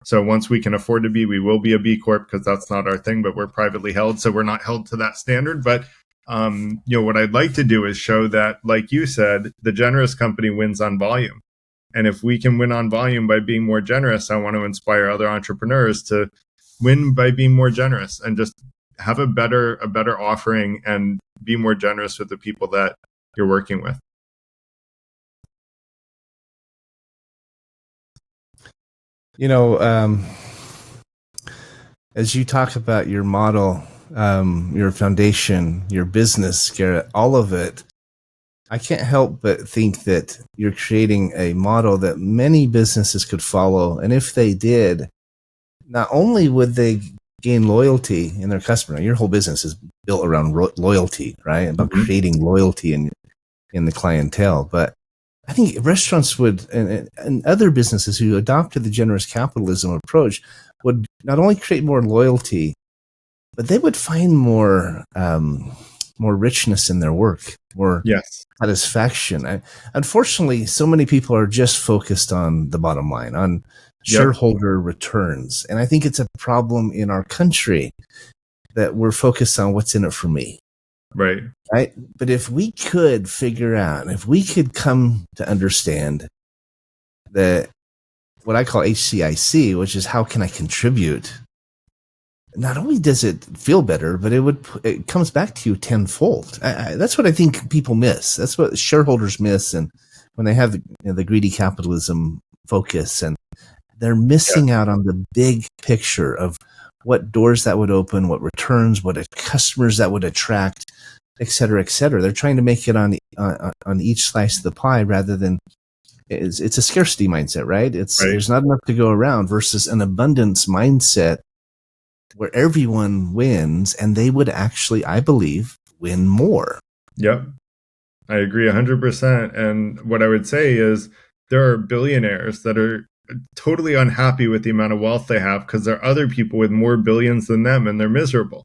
So once we can afford to be, we will be a B Corp, because that's not our thing, but we're privately held. So we're not held to that standard. But, what I'd like to do is show that, like you said, the generous company wins on volume. And if we can win on volume by being more generous, I want to inspire other entrepreneurs to win by being more generous and just have a better offering and be more generous with the people that you're working with. As you talk about your model, your foundation, your business, Garrett, all of it, I can't help but think that you're creating a model that many businesses could follow. And if they did, not only would they gain loyalty in their customer, your whole business is built around loyalty, right? About creating loyalty in the clientele. But I think restaurants would, and other businesses who adopted the generous capitalism approach, would not only create more loyalty, but they would find more richness in their work, more satisfaction. Unfortunately, so many people are just focused on the bottom line, on shareholder returns. And I think it's a problem in our country that we're focused on what's in it for me. Right. But if we could figure out, if we could come to understand that what I call HCIC, which is how can I contribute, not only does it feel better, but it comes back to you tenfold. That's what I think people miss. That's what shareholders miss, and when they have the greedy capitalism focus, and they're missing out on the big picture of what doors that would open, what returns, what customers that would attract, et cetera, et cetera. They're trying to make it on each slice of the pie rather than it's a scarcity mindset, right? There's not enough to go around versus an abundance mindset where everyone wins, and they would actually, I believe, win more. Yep. I agree 100%. And what I would say is there are billionaires that are totally unhappy with the amount of wealth they have because there are other people with more billions than them and they're miserable.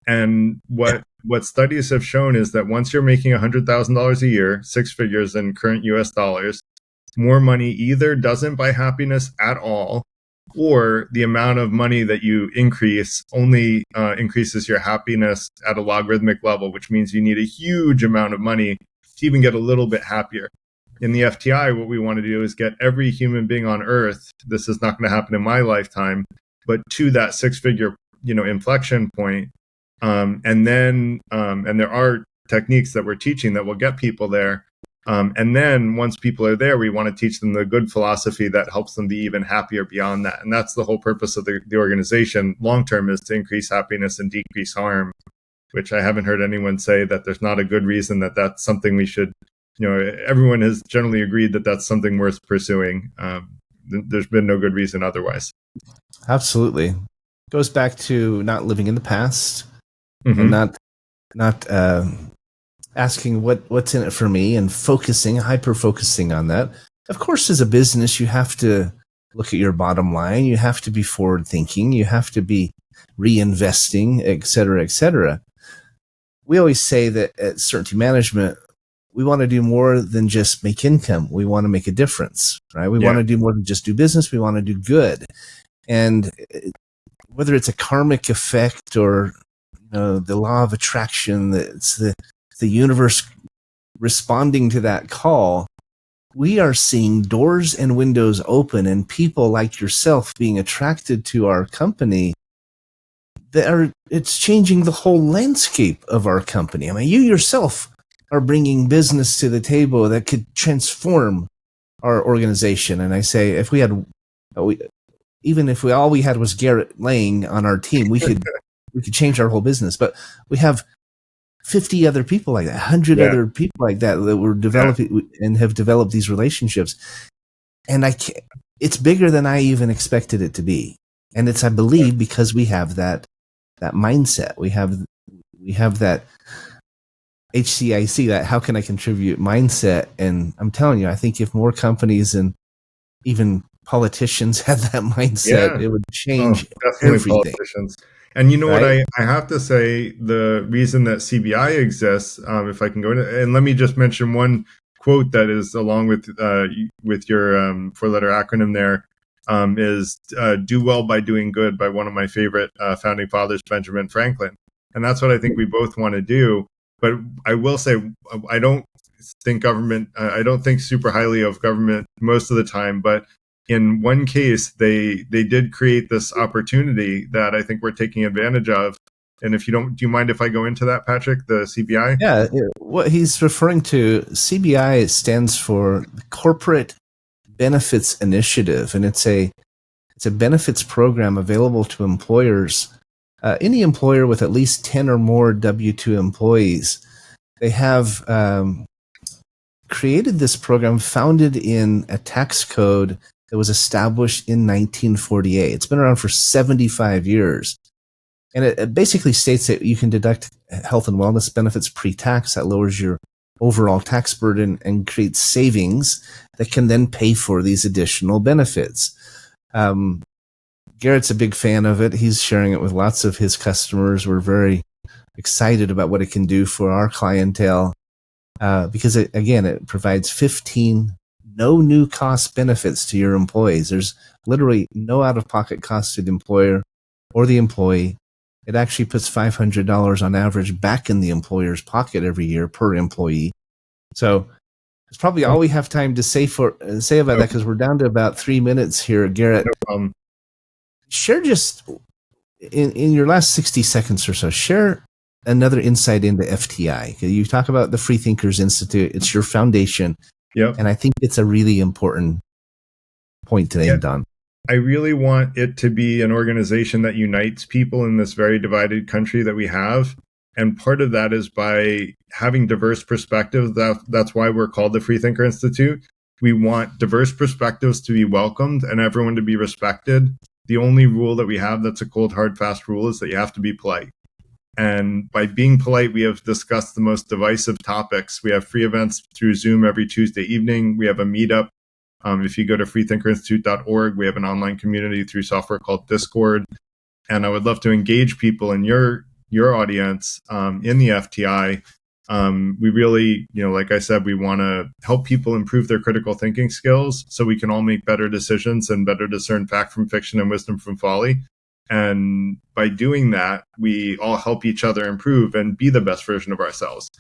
And what studies have shown is that once you're making $100,000 a year, 6 figures in current US dollars, more money either doesn't buy happiness at all, or the amount of money that you increase only increases your happiness at a logarithmic level, which means you need a huge amount of money to even get a little bit happier. In the FTI, what we want to do is get every human being on Earth, this is not going to happen in my lifetime, but to that 6-figure, inflection point. And there are techniques that we're teaching that will get people there. And then once people are there, we want to teach them the good philosophy that helps them be even happier beyond that. And that's the whole purpose of the organization long-term, is to increase happiness and decrease harm, which I haven't heard anyone say that there's not a good reason that that's something we should, everyone has generally agreed that that's something worth pursuing. There's been no good reason otherwise. Absolutely. Goes back to not living in the past and not asking what's in it for me and hyper focusing on that. Of course, as a business, you have to look at your bottom line. You have to be forward thinking. You have to be reinvesting, et cetera, et cetera. We always say that at Certainty Management, we want to do more than just make income. We want to make a difference, right? We want to do more than just do business. We want to do good. And whether it's a karmic effect or the law of attraction, it's the universe responding to that call, we are seeing doors and windows open and people like yourself being attracted to our company. It's changing the whole landscape of our company. I mean, you yourself are bringing business to the table that could transform our organization. And I say, if we had, even if all we had was Garrett Lang on our team, we could change our whole business. But we have 50 other people like that, 100 Yeah. other people like that were developing and have developed these relationships. And it's bigger than I even expected it to be. And it's, I believe, because we have that mindset. We have that HCIC, that how can I contribute mindset. And I'm telling you, I think if more companies and even politicians had that mindset, it would change definitely everything. politicians. And you know what, Right? I have to say, the reason that CBI exists, if I can go into, and let me just mention one quote that is along with your four-letter acronym there, is "Do well by doing good" by one of my favorite founding fathers, Benjamin Franklin. And that's what I think we both want to do. But I will say, I don't think government, I don't think super highly of government most of the time, but in one case, they did create this opportunity that I think we're taking advantage of. And if you don't, do you mind if I go into that, Patrick, the CBI? Yeah. What he's referring to, CBI, stands for Corporate Benefits Initiative, and it's a benefits program available to employers, any employer with at least 10 or more W-2 employees. They have created this program founded in a tax code that was established in 1948. It's been around for 75 years. And it basically states that you can deduct health and wellness benefits pre-tax. That lowers your overall tax burden and creates savings that can then pay for these additional benefits. Garrett's a big fan of it. He's sharing it with lots of his customers. We're very excited about what it can do for our clientele, because it provides 15 no new cost benefits to your employees. There's literally no out-of-pocket cost to the employer or the employee. It actually puts $500 on average back in the employer's pocket every year per employee. So it's probably all we have time to say about that, because we're down to about 3 minutes here, Garrett. Share just in your last 60 seconds or so, share another insight into FTI. You talk about the Free Thinkers Institute. It's your foundation. Yep. And I think it's a really important point to end on. I really want it to be an organization that unites people in this very divided country that we have. And part of that is by having diverse perspectives. That's why we're called the Free Thinker Institute. We want diverse perspectives to be welcomed and everyone to be respected. The only rule that we have that's a cold, hard, fast rule is that you have to be polite. And by being polite, we have discussed the most divisive topics. We have free events through Zoom every Tuesday evening. We have a meetup. If you go to freethinkerinstitute.org, we have an online community through software called Discord. And I would love to engage people in your audience in the FTI. We really, like I said, we want to help people improve their critical thinking skills so we can all make better decisions and better discern fact from fiction and wisdom from folly. And by doing that, we all help each other improve and be the best version of ourselves.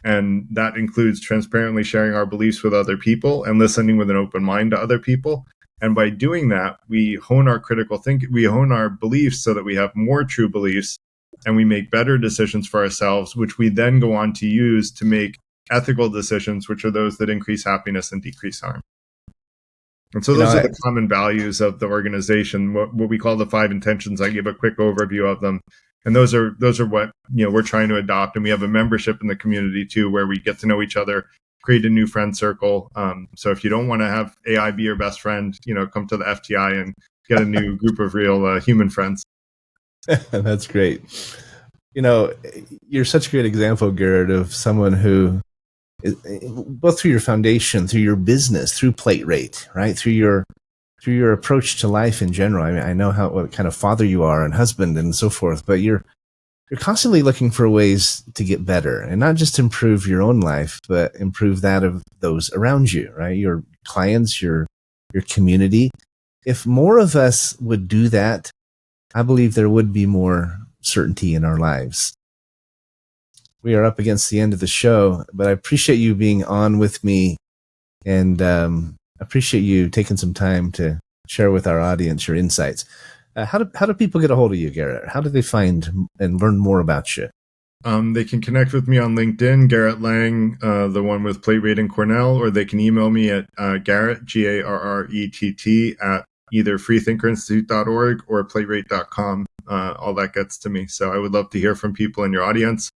And that includes transparently sharing our beliefs with other people and listening with an open mind to other people. And by doing that, we hone our critical thinking, we hone our beliefs so that we have more true beliefs and we make better decisions for ourselves, which we then go on to use to make ethical decisions, which are those that increase happiness and decrease harm. And so those are the common values of the organization, what we call the 5 intentions. I give a quick overview of them. And those are what we're trying to adopt. And we have a membership in the community too, where we get to know each other, create a new friend circle. So if you don't want to have AI be your best friend, come to the FTI and get a new group of real human friends. That's great. You're such a great example, Garrett, of someone who, both through your foundation, through your business, through PlateRate, right, through your approach to life in general. I mean, I know what kind of father you are and husband and so forth, but you're constantly looking for ways to get better, and not just improve your own life, but improve that of those around you, right? Your clients, your community. If more of us would do that, I believe there would be more certainty in our lives. We are up against the end of the show, but I appreciate you being on with me, and appreciate you taking some time to share with our audience your insights. How do people get a hold of you, Garrett? How do they find and learn more about you? They can connect with me on LinkedIn, Garrett Lang, the one with PlateRate and Cornell, or they can email me at Garrett, Garrett, at either freethinkerinstitute.org or platerate.com. All that gets to me. So I would love to hear from people in your audience.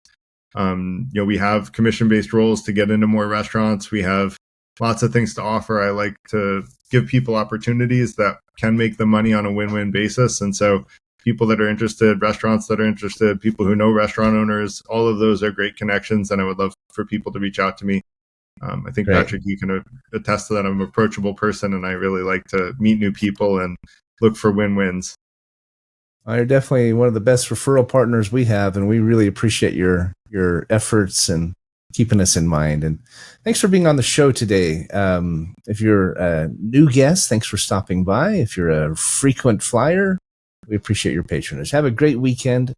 We have commission-based roles to get into more restaurants. We have lots of things to offer. I like to give people opportunities that can make them money on a win-win basis. And so people that are interested, restaurants that are interested, people who know restaurant owners, all of those are great connections. And I would love for people to reach out to me. I think, Great. Patrick, you can attest to that. I'm an approachable person, and I really like to meet new people and look for win-wins. You're definitely one of the best referral partners we have, and we really appreciate your efforts and keeping us in mind. And thanks for being on the show today. If you're a new guest, thanks for stopping by. If you're a frequent flyer, we appreciate your patronage. Have a great weekend.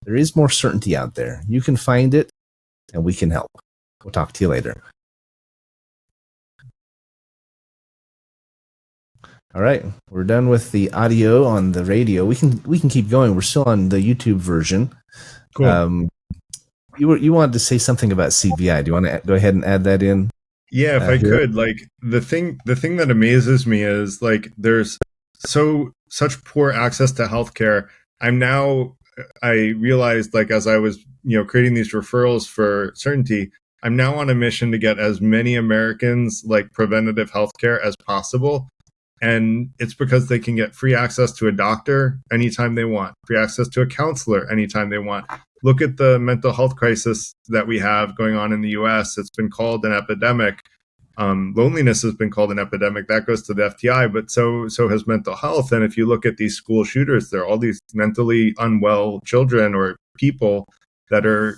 There is more certainty out there. You can find it, and we can help. We'll talk to you later. All right, we're done with the audio on the radio. We can keep going. We're still on the YouTube version. Cool. You wanted to say something about CBI. Do you want to go ahead and add that in? Yeah, if I could. Like the thing that amazes me is like there's such poor access to healthcare. I realized, like, as I was creating these referrals for certainty, I'm now on a mission to get as many Americans like preventative healthcare as possible. And it's because they can get free access to a doctor anytime they want, free access to a counselor anytime they want. Look at the mental health crisis that we have going on in the US. It's been called an epidemic. Loneliness has been called an epidemic. That goes to the FTI, but so has mental health. And if you look at these school shooters, there are all these mentally unwell children or people that are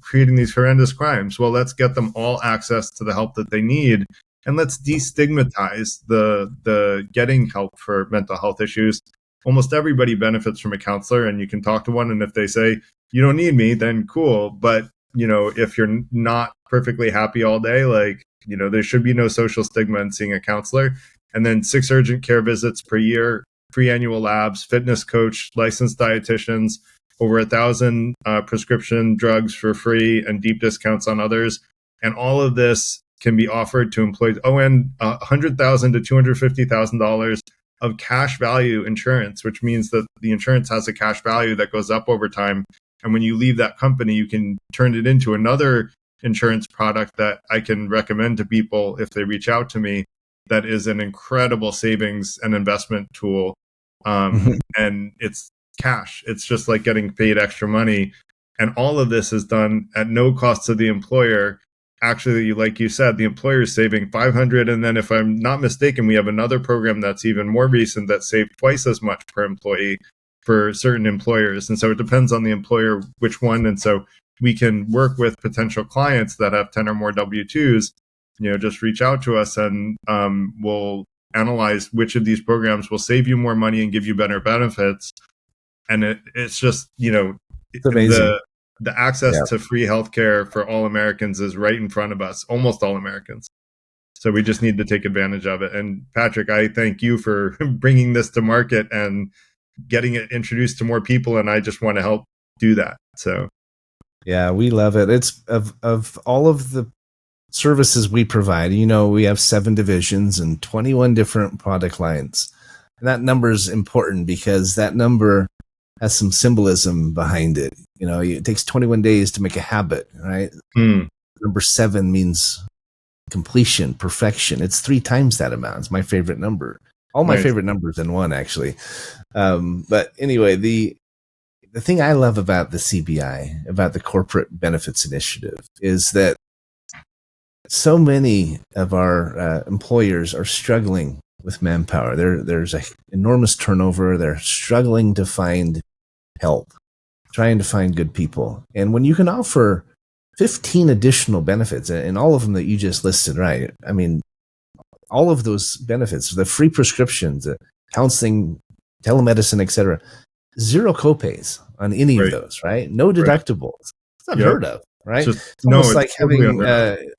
creating these horrendous crimes. Well, let's get them all access to the help that they need. And let's destigmatize the getting help for mental health issues. Almost everybody benefits from a counselor, and you can talk to one. And if they say, you don't need me, then cool. But, if you're not perfectly happy all day, there should be no social stigma in seeing a counselor. And then 6 urgent care visits per year, free annual labs, fitness coach, licensed dietitians, over 1,000 prescription drugs for free, and deep discounts on others. And all of this can be offered to employees. And $100,000 to $250,000 of cash value insurance, which means that the insurance has a cash value that goes up over time. And when you leave that company, you can turn it into another insurance product that I can recommend to people if they reach out to me. That is an incredible savings and investment tool. And it's cash. It's just like getting paid extra money. And all of this is done at no cost to the employer. Actually, like you said, the employer is saving $500. And then if I'm not mistaken, we have another program that's even more recent that saved twice as much per employee for certain employers. And so it depends on the employer, which one. And so we can work with potential clients that have 10 or more W-2s, just reach out to us, and we'll analyze which of these programs will save you more money and give you better benefits. And it's just, It's amazing. The access to free healthcare for all Americans is right in front of us, almost all Americans. So we just need to take advantage of it. And Patrick, I thank you for bringing this to market and getting it introduced to more people. And I just want to help do that. So, yeah, we love it. It's of all of the services we provide, we have 7 divisions and 21 different product lines. And that number is important because that number has some symbolism behind it. It takes 21 days to make a habit, right? Number 7 means completion, perfection. It's 3 times that amount. It's my favorite number. All my favorite numbers in one, actually. But anyway, the thing I love about the CBI, about the Corporate Benefits Initiative, is that so many of our employers are struggling with manpower. There's an enormous turnover. They're struggling to find help, trying to find good people. And when you can offer 15 additional benefits, and all of them that you just listed, right? I mean, all of those benefits, the free prescriptions, the counseling, telemedicine, etc., 0 copays on any of those, right? No deductibles. It's unheard of, right? It's almost like having,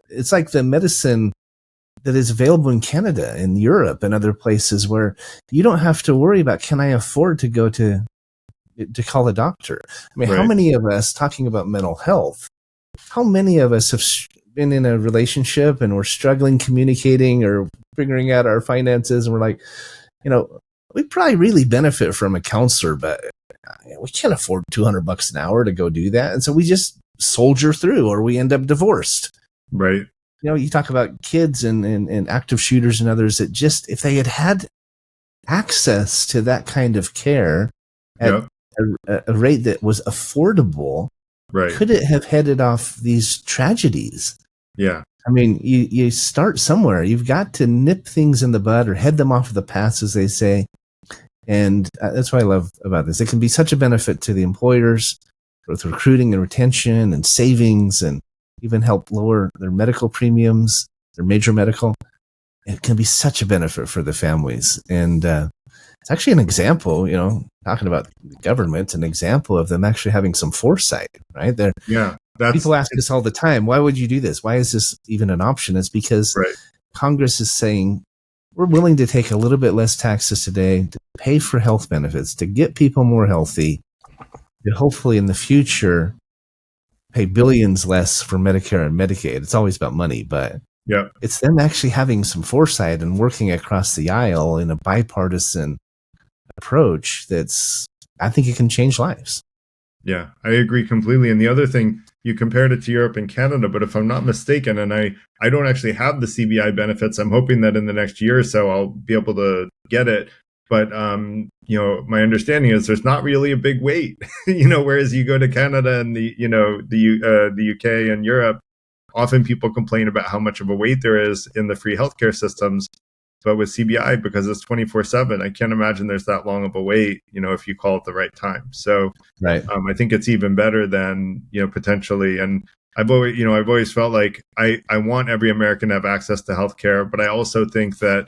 it's like the medicine that is available in Canada and Europe and other places where you don't have to worry about, can I afford to go to call a doctor? I mean, how many of us, talking about mental health, how many of us have been in a relationship and we're struggling communicating or figuring out our finances, and we're like, we probably really benefit from a counselor, but we can't afford $200 an hour to go do that. And so we just soldier through, or we end up divorced. Right. You talk about kids and active shooters and others that just, if they had access to that kind of care at a rate that was affordable, right. could it have headed off these tragedies? Yeah. I mean, you start somewhere. You've got to nip things in the bud or head them off the path, as they say. And that's what I love about this. It can be such a benefit to the employers with recruiting and retention and savings, and even help lower their medical premiums, their major medical. It can be such a benefit for the families. And it's actually an example, talking about the government, an example of them actually having some foresight, right? People ask us all the time, why would you do this? Why is this even an option? It's because Congress is saying, we're willing to take a little bit less taxes today to pay for health benefits, to get people more healthy, to hopefully in the future pay billions less for Medicare and Medicaid. It's always about money, but it's them actually having some foresight and working across the aisle in a bipartisan approach I think it can change lives. Yeah, I agree completely. And the other thing, you compared it to Europe and Canada, but if I'm not mistaken, and I don't actually have the CBI benefits, I'm hoping that in the next year or so I'll be able to get it. But my understanding is there's not really a big wait. Whereas you go to Canada and the UK and Europe, often people complain about how much of a wait there is in the free healthcare systems. But with CBI, because it's 24/7, I can't imagine there's that long of a wait, if you call it the right time. So I think it's even better than, potentially. And I've always felt like I want every American to have access to healthcare, but I also think that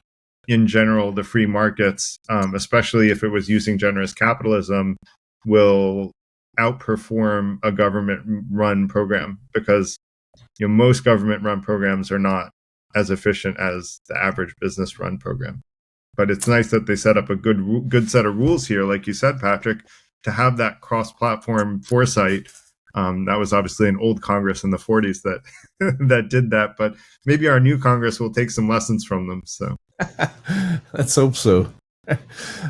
in general, the free markets, especially if it was using generous capitalism, will outperform a government-run program, because most government-run programs are not as efficient as the average business-run program. But it's nice that they set up a good set of rules here, like you said, Patrick, to have that cross-platform foresight. That was obviously an old Congress in the 40s that that did that, but maybe our new Congress will take some lessons from them. So let's hope so.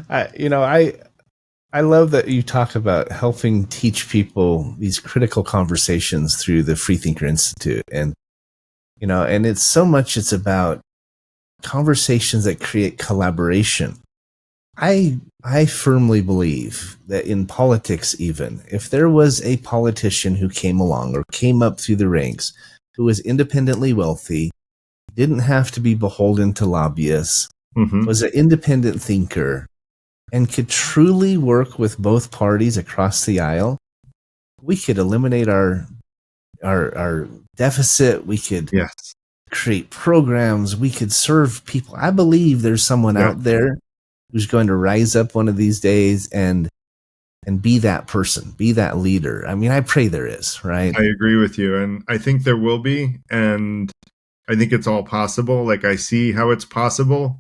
I love that you talk about helping teach people these critical conversations through the Freethinker Institute, and it's about conversations that create collaboration. I firmly believe that in politics, even if there was a politician who came along or came up through the ranks who was independently wealthy, didn't have to be beholden to lobbyists, was an independent thinker, and could truly work with both parties across the aisle, we could eliminate our deficit. We could create programs. We could serve people. I believe there's someone out there who's going to rise up one of these days and be that person, be that leader. I mean, I pray there is, right? I agree with you. And I think there will be. And I think it's all possible. Like, I see how it's possible.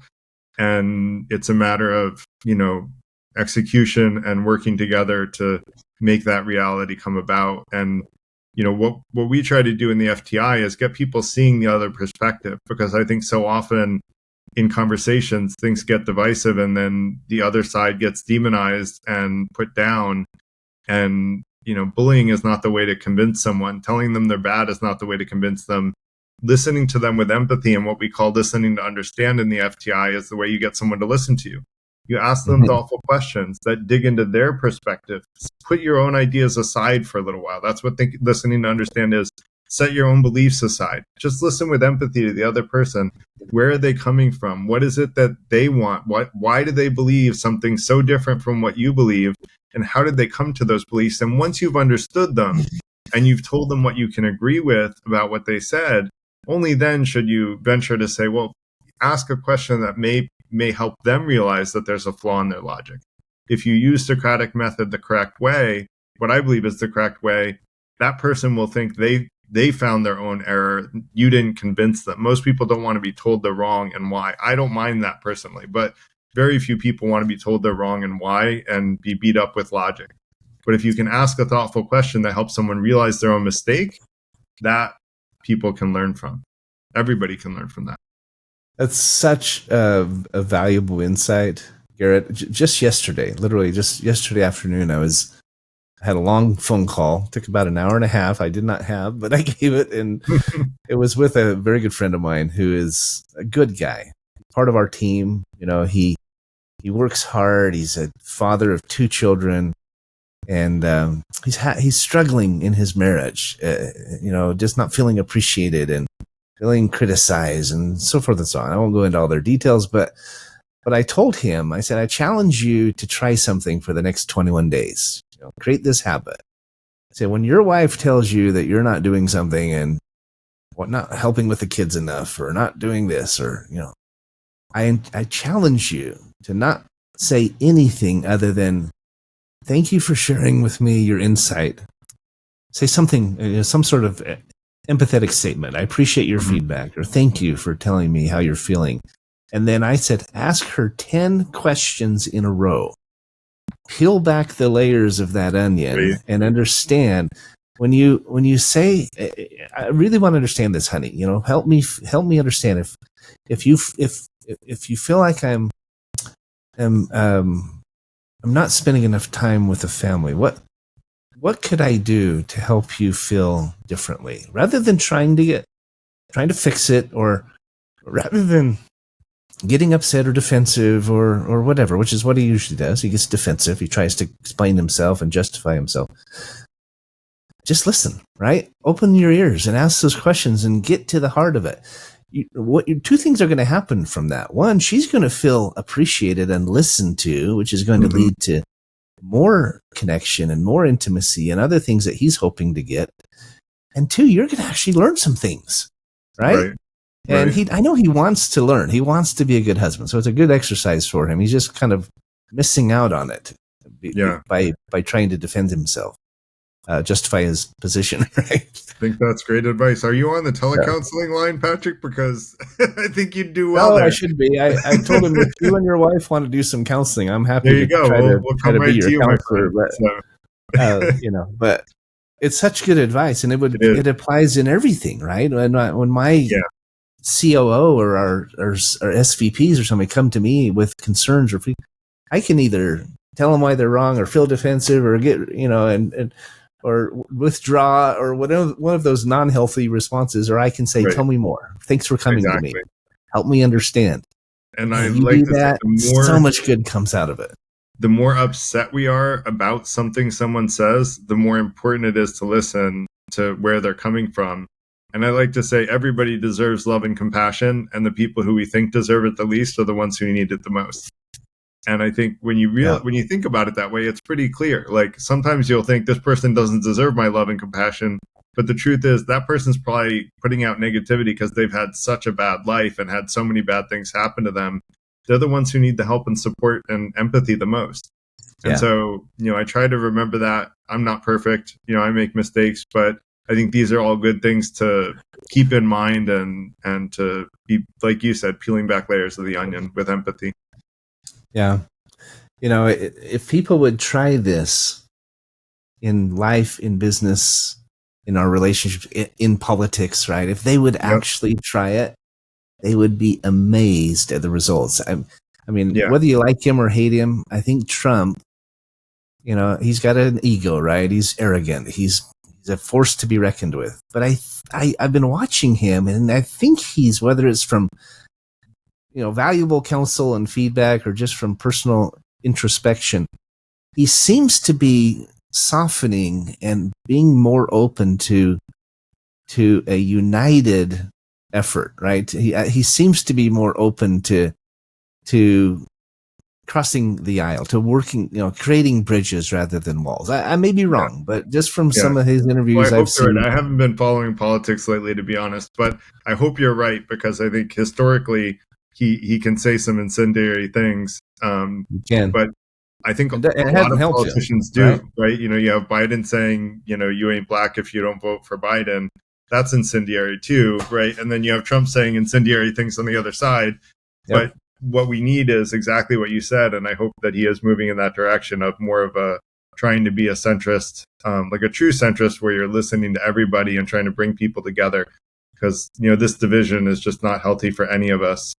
And it's a matter of, execution and working together to make that reality come about. And, what we try to do in the FTI is get people seeing the other perspective, because I think so often in conversations, things get divisive and then the other side gets demonized and put down. And, bullying is not the way to convince someone. Telling them they're bad is not the way to convince them. Listening to them with empathy and what we call listening to understand in the FTI is the way you get someone to listen to you. You ask them thoughtful questions that dig into their perspective. Put your own ideas aside for a little while. That's what listening to understand is. Set your own beliefs aside. Just listen with empathy to the other person. Where are they coming from? What is it that they want? Why do they believe something so different from what you believe? And how did they come to those beliefs? And once you've understood them and you've told them what you can agree with about what they said, only then should you venture to say, well, ask a question that may help them realize that there's a flaw in their logic. If you use Socratic method the correct way, what I believe is the correct way, that person will think they found their own error. You didn't convince them. Most people don't want to be told they're wrong and why. I don't mind that personally, but very few people want to be told they're wrong and why and be beat up with logic. But if you can ask a thoughtful question that helps someone realize their own mistake, that people can learn from. Everybody can learn from that. That's such a valuable insight, Garrett. Just yesterday, literally just yesterday afternoon, I was had a long phone call. Took about an hour and a half. I did not have, but I gave it, and it was with a very good friend of mine who is a good guy, part of our team. He works hard. He's a father of 2 children, and he's struggling in his marriage. Just not feeling appreciated and feeling criticized and so forth and so on. I won't go into all their details, but I told him, I said, I challenge you to try something for the next 21 days. Create this habit. I said, when your wife tells you that you're not doing something and not helping with the kids enough or not doing this, or, I challenge you to not say anything other than, thank you for sharing with me your insight. Say something, some sort of empathetic statement. I appreciate your feedback, or thank you for telling me how you're feeling. And then I said, ask her 10 questions in a row. Peel back the layers of that onion and understand when you say, I really want to understand this, honey. Help me understand if you feel like I'm not spending enough time with the family. What could I do to help you feel differently, rather than trying to fix it, or rather than getting upset or defensive or whatever, which is what he usually does. He gets defensive. He tries to explain himself and justify himself. Just listen, right? Open your ears and ask those questions and get to the heart of it. 2 things are going to happen from that. One, she's going to feel appreciated and listened to, which is going to lead to more connection and more intimacy and other things that he's hoping to get. And 2, you're going to actually learn some things, right? And I know he wants to learn. He wants to be a good husband. So it's a good exercise for him. He's just kind of missing out on it by trying to defend himself, justify his position, right? I think that's great advice. Are you on the telecounseling line, Patrick? Because I think you'd do well there. I should be. I told him, if you and your wife want to do some counseling, I'm happy there you go. We'll try to be your counselor. But but it's such good advice, and it applies in everything, right? When my COO or our SVPs or somebody come to me with concerns, I can either tell them why they're wrong, or feel defensive, or get or withdraw, or whatever, one of those non-healthy responses, or I can say, tell me more. Thanks for coming to me. Help me understand. And I like that. So much good comes out of it. The more upset we are about something someone says, the more important it is to listen to where they're coming from. And I like to say everybody deserves love and compassion, and the people who we think deserve it the least are the ones who need it the most. And I think when you think about it that way, it's pretty clear. Like, sometimes you'll think this person doesn't deserve my love and compassion, but the truth is that person's probably putting out negativity because they've had such a bad life and had so many bad things happen to them. They're the ones who need the help and support and empathy the most. And so, I try to remember that. I'm not perfect. I make mistakes, but I think these are all good things to keep in mind and to be, like you said, peeling back layers of the onion with empathy. Yeah. If people would try this in life, in business, in our relationships, in politics, right? If they would actually try it, they would be amazed at the results. Whether you like him or hate him, I think Trump, he's got an ego, right? He's arrogant. He's a force to be reckoned with. But I've been watching him, and I think he's, whether it's from valuable counsel and feedback or just from personal introspection, he seems to be softening and being more open to a united effort, right? He seems to be more open to crossing the aisle, to working, creating bridges rather than walls. I may be wrong, but just from some of his interviews I've seen. I haven't been following politics lately, to be honest, but I hope you're right, because I think historically he can say some incendiary things. But I think a lot of politicians do, right? You have Biden saying, you ain't black if you don't vote for Biden. That's incendiary too, right? And then you have Trump saying incendiary things on the other side. But what we need is exactly what you said, and I hope that he is moving in that direction of more of a trying to be a centrist, like a true centrist, where you're listening to everybody and trying to bring people together. Because this division is just not healthy for any of us.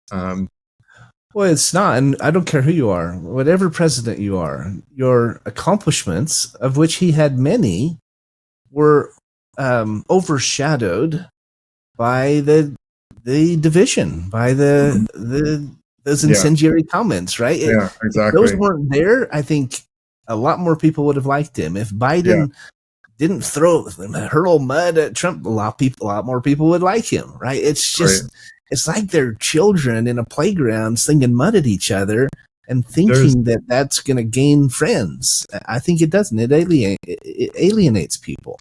Well, it's not, and I don't care who you are, whatever president you are, your accomplishments, of which he had many, were overshadowed by the division, by those incendiary comments, right? Yeah, If exactly. those weren't there, I think a lot more people would have liked him. If Biden didn't hurl mud at Trump, a lot more people would like him, right? It's just, it's like they're children in a playground slinging mud at each other and thinking that that's going to gain friends. I think it doesn't. It alienates people.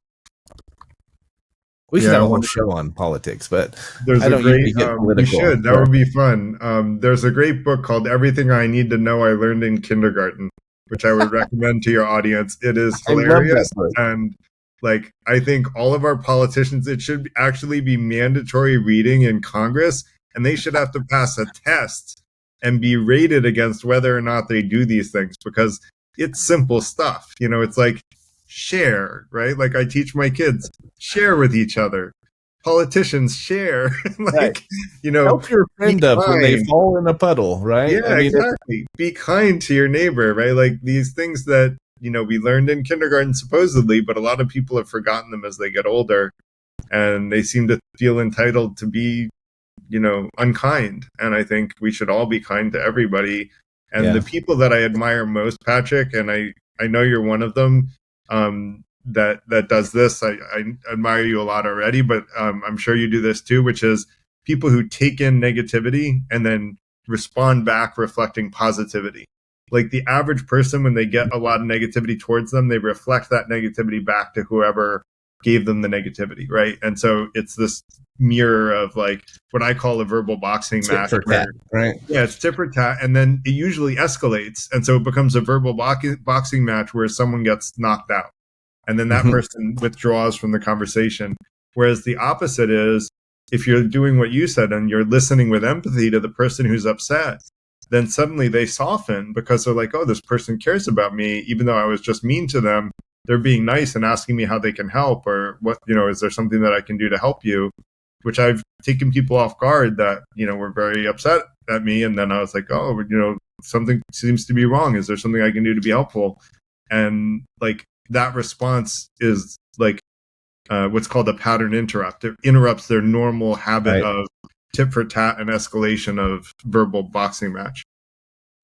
We could have a whole show on politics, but I don't usually get political. We should. That would be fun. There's a great book called Everything I Need to Know I Learned in Kindergarten, which I would recommend to your audience. It is hilarious. And like, I think all of our politicians, it should actually be mandatory reading in Congress, and they should have to pass a test and be rated against whether or not they do these things, because it's simple stuff. You know, it's like share, right? Like I teach my kids, share with each other. Politicians share. You know, help your friend up when they fall in a puddle, right? Yeah, exactly. Be kind to your neighbor, right? Like these things that, you know, we learned in kindergarten supposedly, but a lot of people have forgotten them as they get older, and they seem to feel entitled to be, you know, unkind. And I think we should all be kind to everybody. And the people that I admire most, Patrick, and I know you're one of them, that does this. I admire you a lot already, but I'm sure you do this too, which is people who take in negativity and then respond back reflecting positivity. Like the average person, when they get a lot of negativity towards them, they reflect that negativity back to whoever gave them the negativity, right? And so it's this mirror of like what I call a verbal boxing match, right? Yeah, it's tit for tat, and then it usually escalates, and so it becomes a verbal boxing match where someone gets knocked out, and then that person withdraws from the conversation. Whereas the opposite is, if you're doing what you said and you're listening with empathy to the person who's upset, then suddenly they soften because they're like, oh, this person cares about me, even though I was just mean to them. They're being nice and asking me how they can help, or what, you know, is there something that I can do to help you? Which I've taken people off guard that, you know, were very upset at me. And then I was like, oh, you know, something seems to be wrong. Is there something I can do to be helpful? And like that response is like what's called a pattern interrupt. It interrupts their normal habit of tit for tat and escalation of verbal boxing match.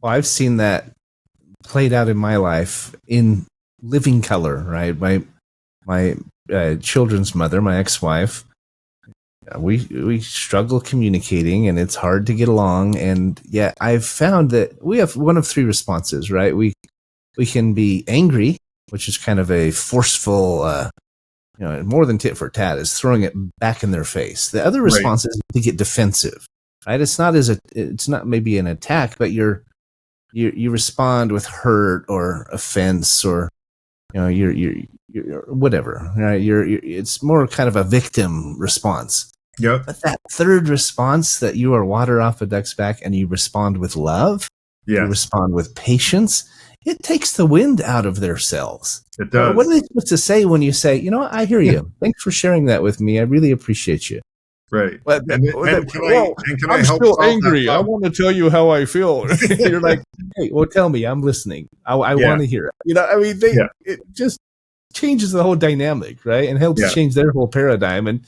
Well, I've seen that played out in my life in living color, right? My children's mother, my ex-wife, we struggle communicating, and it's hard to get along. And yet I've found that we have one of three responses, right? We can be angry, which is kind of a forceful, you know, more than tit for tat, is throwing it back in their face. The other response is to get defensive, right? It's not maybe an attack, but you respond with hurt or offense, or, you know, you're whatever, right? It's more kind of a victim response. Yep. But that third response, that you are water off a duck's back and you respond with love, you respond with patience, it takes the wind out of their sails. It does. What are they supposed to say when you say, you know what, I hear you. Thanks for sharing that with me. I really appreciate you. Right. But can I'm I help still angry. I want to tell you how I feel. You're like, hey, well, tell me. I'm listening. I want to hear it. You know, I mean, it just changes the whole dynamic, right? And helps change their whole paradigm. And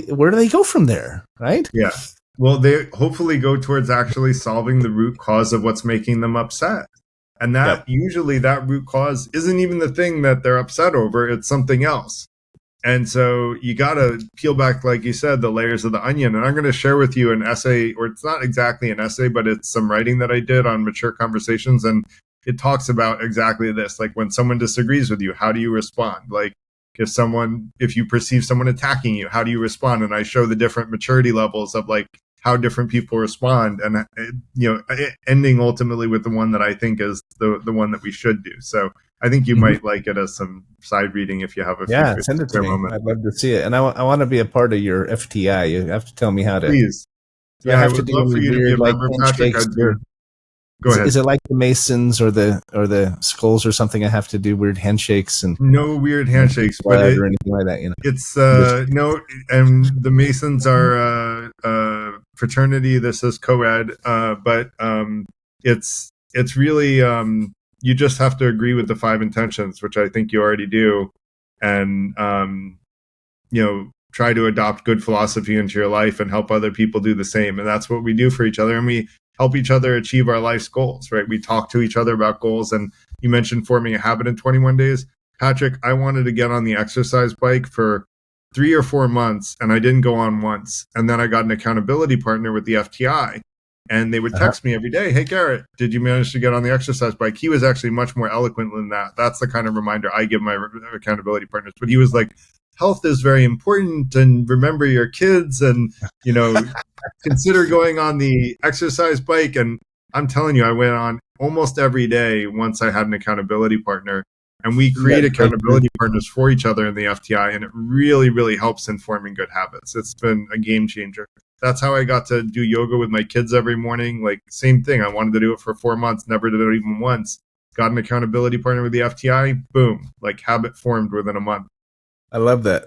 where do they go from there, right? Yeah. Well, they hopefully go towards actually solving the root cause of what's making them upset. And that usually that root cause isn't even the thing that they're upset over. It's something else. And so you got to peel back, like you said, the layers of the onion. And I'm going to share with you an essay, or it's not exactly an essay, but it's some writing that I did on mature conversations. And it talks about exactly this. Like when someone disagrees with you, how do you respond? Like if you perceive someone attacking you, how do you respond? And I show the different maturity levels of like how different people respond, and, you know, ending ultimately with the one that I think is the one that we should do. So I think you might like it as some side reading if you have a few send it to me. moment. I'd love to see it. And I want to be a part of your FTI. You have to tell me how to. Please. Yeah, I would love for you to be a member, Patrick. Go ahead. Is it like the Masons or the Skulls or something? I have to do weird handshakes and no weird handshakes, but or anything like that. You know, it's no. And the Masons are fraternity. This is co-ed, but it's really you just have to agree with the 5 intentions, which I think you already do, and try to adopt good philosophy into your life and help other people do the same. And that's what we do for each other, and we help each other achieve our life's goals. Right? We talk to each other about goals, and you mentioned forming a habit in 21 days. Patrick, I wanted to get on the exercise bike for 3 or 4 months, and I didn't go on once. And then I got an accountability partner with the FTI, and they would text me every day, "Hey, Garrett, did you manage to get on the exercise bike?" He was actually much more eloquent than that. That's the kind of reminder I give my accountability partners. But he was like, "Health is very important, and remember your kids, and consider going on the exercise bike." And I'm telling you, I went on almost every day once I had an accountability partner. And we create accountability partners for each other in the FTI, and it really, really helps in forming good habits. It's been a game changer. That's how I got to do yoga with my kids every morning. Like, same thing. I wanted to do it for 4 months, never did it even once. Got an accountability partner with the FTI, boom, like habit formed within a month. I love that.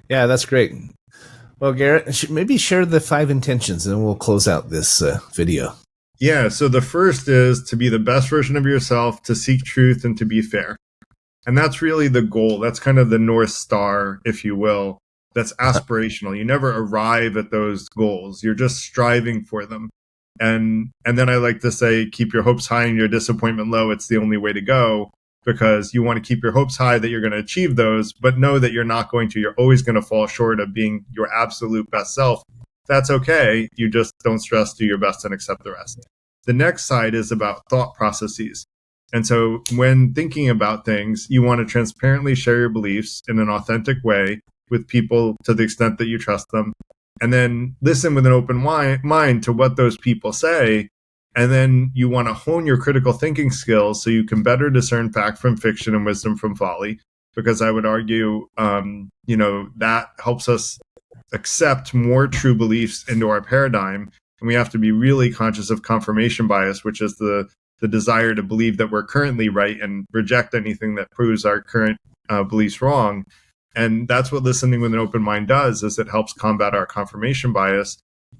Yeah, that's great. Well, Garrett, maybe share the 5 intentions and we'll close out this video. Yeah, so the first is to be the best version of yourself, to seek truth, and to be fair. And that's really the goal. That's kind of the North Star, if you will. That's aspirational. You never arrive at those goals. You're just striving for them. And then I like to say, keep your hopes high and your disappointment low. It's the only way to go, because you want to keep your hopes high that you're going to achieve those, but know that you're not going to. You're always going to fall short of being your absolute best self. That's okay. You just don't stress, do your best, and accept the rest. The next side is about thought processes. And so when thinking about things, you want to transparently share your beliefs in an authentic way with people to the extent that you trust them. And then listen with an open mind to what those people say. And then you want to hone your critical thinking skills so you can better discern fact from fiction and wisdom from folly. Because I would argue, that helps us accept more true beliefs into our paradigm. And we have to be really conscious of confirmation bias, which is the desire to believe that we're currently right and reject anything that proves our current beliefs wrong. And that's what listening with an open mind does, is it helps combat our confirmation bias.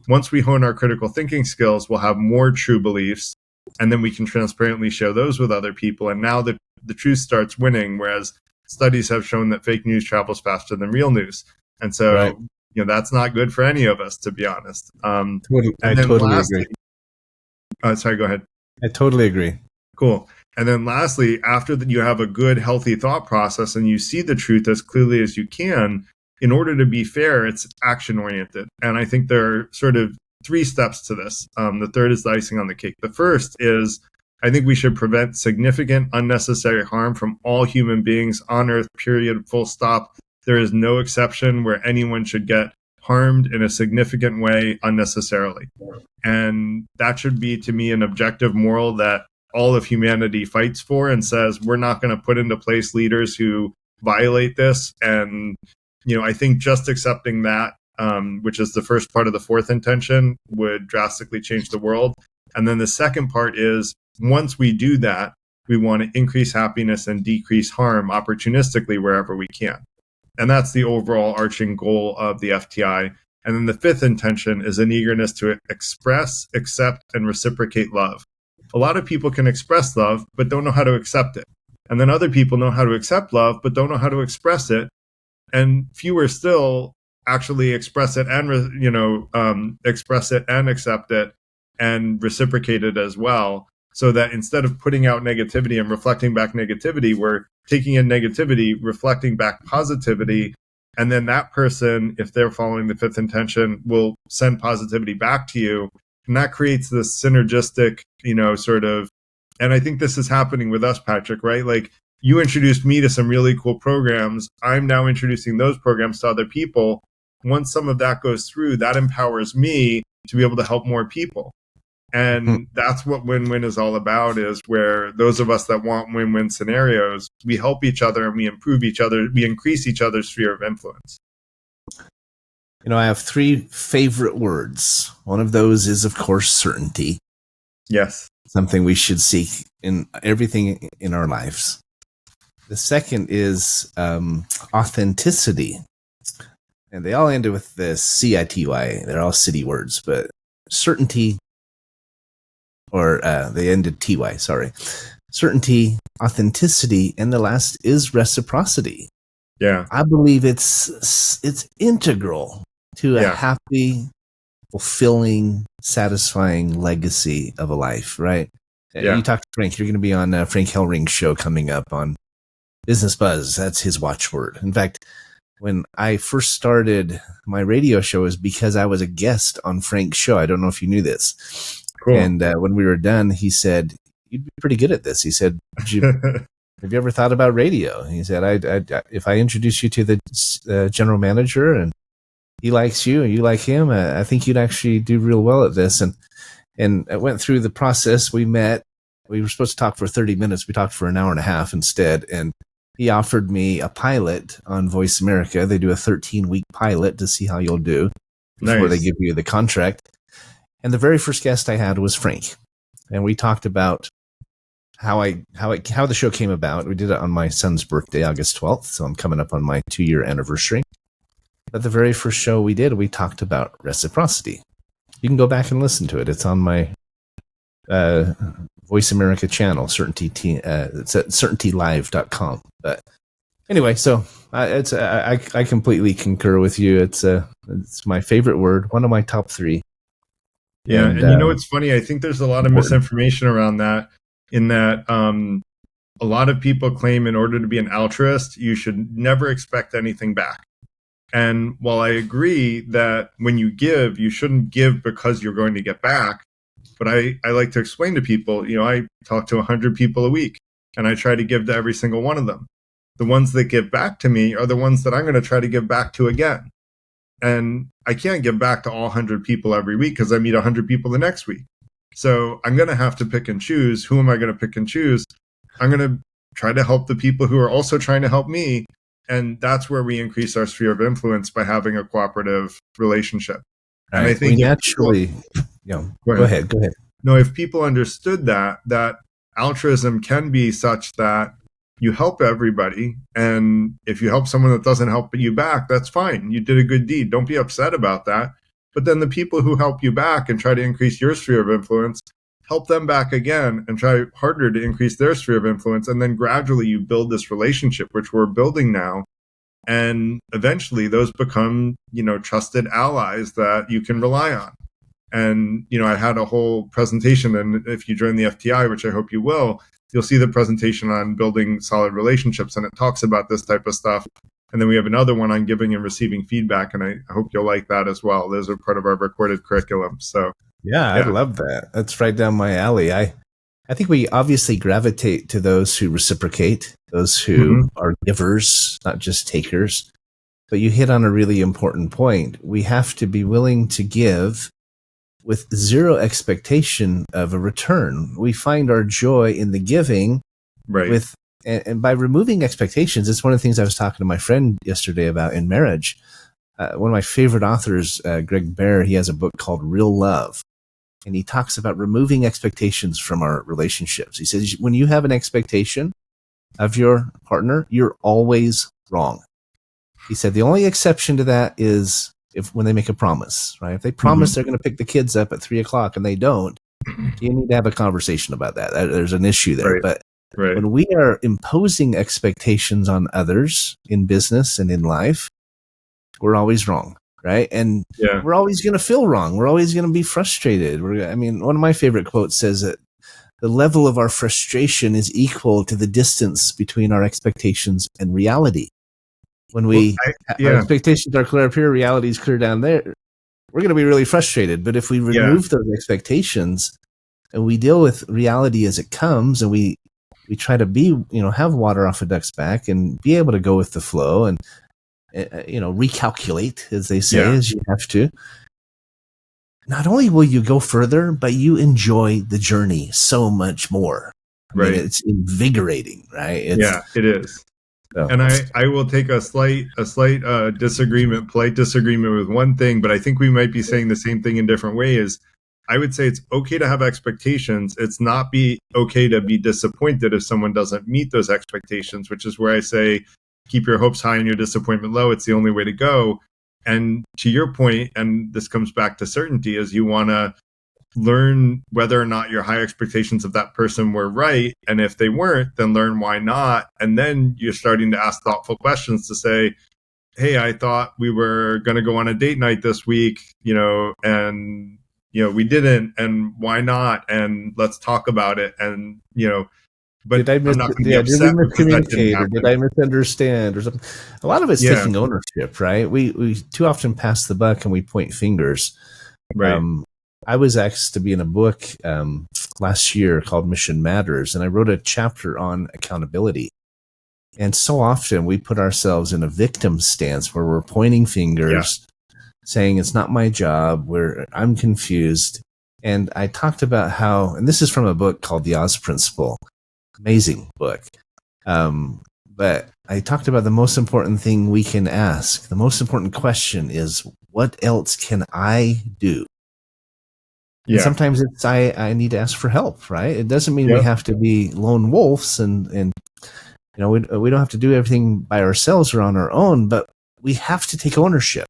Once we hone our critical thinking skills, we'll have more true beliefs, and then we can transparently share those with other people. And now the truth starts winning, whereas studies have shown that fake news travels faster than real news. And so, right. That's not good for any of us, to be honest. I totally agree. Sorry, go ahead. I totally agree. Cool. And then lastly, after that, you have a good, healthy thought process and you see the truth as clearly as you can. In order to be fair, it's action-oriented. And I think there are sort of 3 steps to this. The third is the icing on the cake. The first is, I think we should prevent significant unnecessary harm from all human beings on Earth, period, full stop. There is no exception where anyone should get harmed in a significant way unnecessarily. And that should be, to me, an objective moral that all of humanity fights for and says, we're not going to put into place leaders who violate this. And, I think just accepting that, which is the first part of the 4th intention, would drastically change the world. And then the second part is, once we do that, we want to increase happiness and decrease harm opportunistically wherever we can. And that's the overall arching goal of the FTI. And then the 5th intention is an eagerness to express, accept, and reciprocate love. A lot of people can express love, but don't know how to accept it. And then other people know how to accept love, but don't know how to express it. And fewer still actually express it and, express it and accept it and reciprocate it as well. So that instead of putting out negativity and reflecting back negativity, we're taking in negativity, reflecting back positivity. And then that person, if they're following the 5th intention, will send positivity back to you. And that creates this synergistic, and I think this is happening with us, Patrick, right? Like, you introduced me to some really cool programs. I'm now introducing those programs to other people. Once some of that goes through, that empowers me to be able to help more people. And that's what win-win is all about, is where those of us that want win-win scenarios, we help each other and we improve each other, we increase each other's sphere of influence. I have 3 favorite words. One of those is, of course, certainty. Yes. Something we should seek in everything in our lives. The second is authenticity. and they all ended with the CITY. They're all city words, but certainty, or they ended TY, sorry. Certainty, authenticity, and the last is reciprocity. Yeah. I believe it's integral to a happy, fulfilling, satisfying legacy of a life, right? Yeah. You talked to Frank. You're going to be on Frank Hellring's show coming up on Business Buzz. That's his watchword. In fact, when I first started my radio show, is because I was a guest on Frank's show. I don't know if you knew this. Cool. And when we were done, he said, "You'd be pretty good at this." He said, have you ever thought about radio? He said, if I introduce you to the general manager and he likes you and you like him, I think you'd actually do real well at this. And I went through the process. We met. We were supposed to talk for 30 minutes. We talked for an hour and a half instead. And he offered me a pilot on Voice America. They do a 13-week pilot to see how you'll do before they give you the contract. And the very first guest I had was Frank. And we talked about how the show came about. We did it on my son's birthday, August 12th. So I'm coming up on my 2-year anniversary. But the very first show we did, we talked about reciprocity. You can go back and listen to it. It's on my Voice America channel, it's at certaintylive.com. But anyway, so I completely concur with you. It's my favorite word, one of my top 3. Yeah, and you know what's funny? I think there's a lot of misinformation around that, in that a lot of people claim in order to be an altruist, you should never expect anything back. And while I agree that when you give, you shouldn't give because you're going to get back, but I like to explain to people, I talk to 100 people a week, and I try to give to every single one of them. The ones that give back to me are the ones that I'm going to try to give back to again. And I can't give back to all 100 people every week because I meet 100 people the next week. So I'm going to have to pick and choose. Who am I going to pick and choose? I'm going to try to help the people who are also trying to help me. And that's where we increase our sphere of influence, by having a cooperative relationship. Right. And I think go ahead. No, if people understood that altruism can be such that you help everybody, and if you help someone that doesn't help you back, that's fine. You did a good deed. Don't be upset about that. But then the people who help you back and try to increase your sphere of influence, help them back again and try harder to increase their sphere of influence. And then gradually you build this relationship, which we're building now. And eventually those become, trusted allies that you can rely on. And, I had a whole presentation, and if you join the FTI, which I hope you will, you'll see the presentation on building solid relationships, and it talks about this type of stuff. And then we have another one on giving and receiving feedback, and I hope you'll like that as well. Those are part of our recorded curriculum. So yeah, I love that. That's right down my alley. I think we obviously gravitate to those who reciprocate, those who are givers, not just takers. But you hit on a really important point. We have to be willing to give with zero expectation of a return. We find our joy in the giving, right? And by removing expectations. It's one of the things I was talking to my friend yesterday about in marriage. One of my favorite authors, Greg Bear, he has a book called Real Love. And he talks about removing expectations from our relationships. He says, when you have an expectation of your partner, you're always wrong. He said, the only exception to that is when they make a promise, right? If they promise they're going to pick the kids up at 3:00 and they don't, you need to have a conversation about that. There's an issue there. Right. But when we are imposing expectations on others in business and in life, we're always wrong, right? And we're always going to feel wrong. We're always going to be frustrated. One of my favorite quotes says that the level of our frustration is equal to the distance between our expectations and reality. When our expectations are clear up here, reality is clear down there, we're going to be really frustrated. But if we remove those expectations and we deal with reality as it comes, and we try to be, have water off a duck's back and be able to go with the flow and, recalculate, as they say, as you have to, not only will you go further, but you enjoy the journey so much more. Right. It's invigorating, right? It is. So. And I will take a slight disagreement, polite disagreement with one thing, but I think we might be saying the same thing in different ways. I would say it's okay to have expectations. It's not okay to be disappointed if someone doesn't meet those expectations, which is where I say, keep your hopes high and your disappointment low. It's the only way to go. And to your point, and this comes back to certainty, is you want to learn whether or not your high expectations of that person were right. And if they weren't, then learn why not. And then you're starting to ask thoughtful questions to say, hey, I thought we were going to go on a date night this week, and, we didn't, and why not? And let's talk about it. And, but did I I'm not going to be did we upset because that didn't miscommunicate, or happen. did I misunderstand, or something? A lot of it's taking ownership, right? We too often pass the buck and we point fingers. Right. I was asked to be in a book last year called Mission Matters, and I wrote a chapter on accountability. And so often we put ourselves in a victim stance where we're pointing fingers, saying it's not my job, where I'm confused. And I talked about how, and this is from a book called The Oz Principle, amazing book. But I talked about the most important thing we can ask. The most important question is, what else can I do? Yeah. And sometimes it's I need to ask for help, right? It doesn't mean we have to be lone wolves and we don't have to do everything by ourselves or on our own, but we have to take ownership.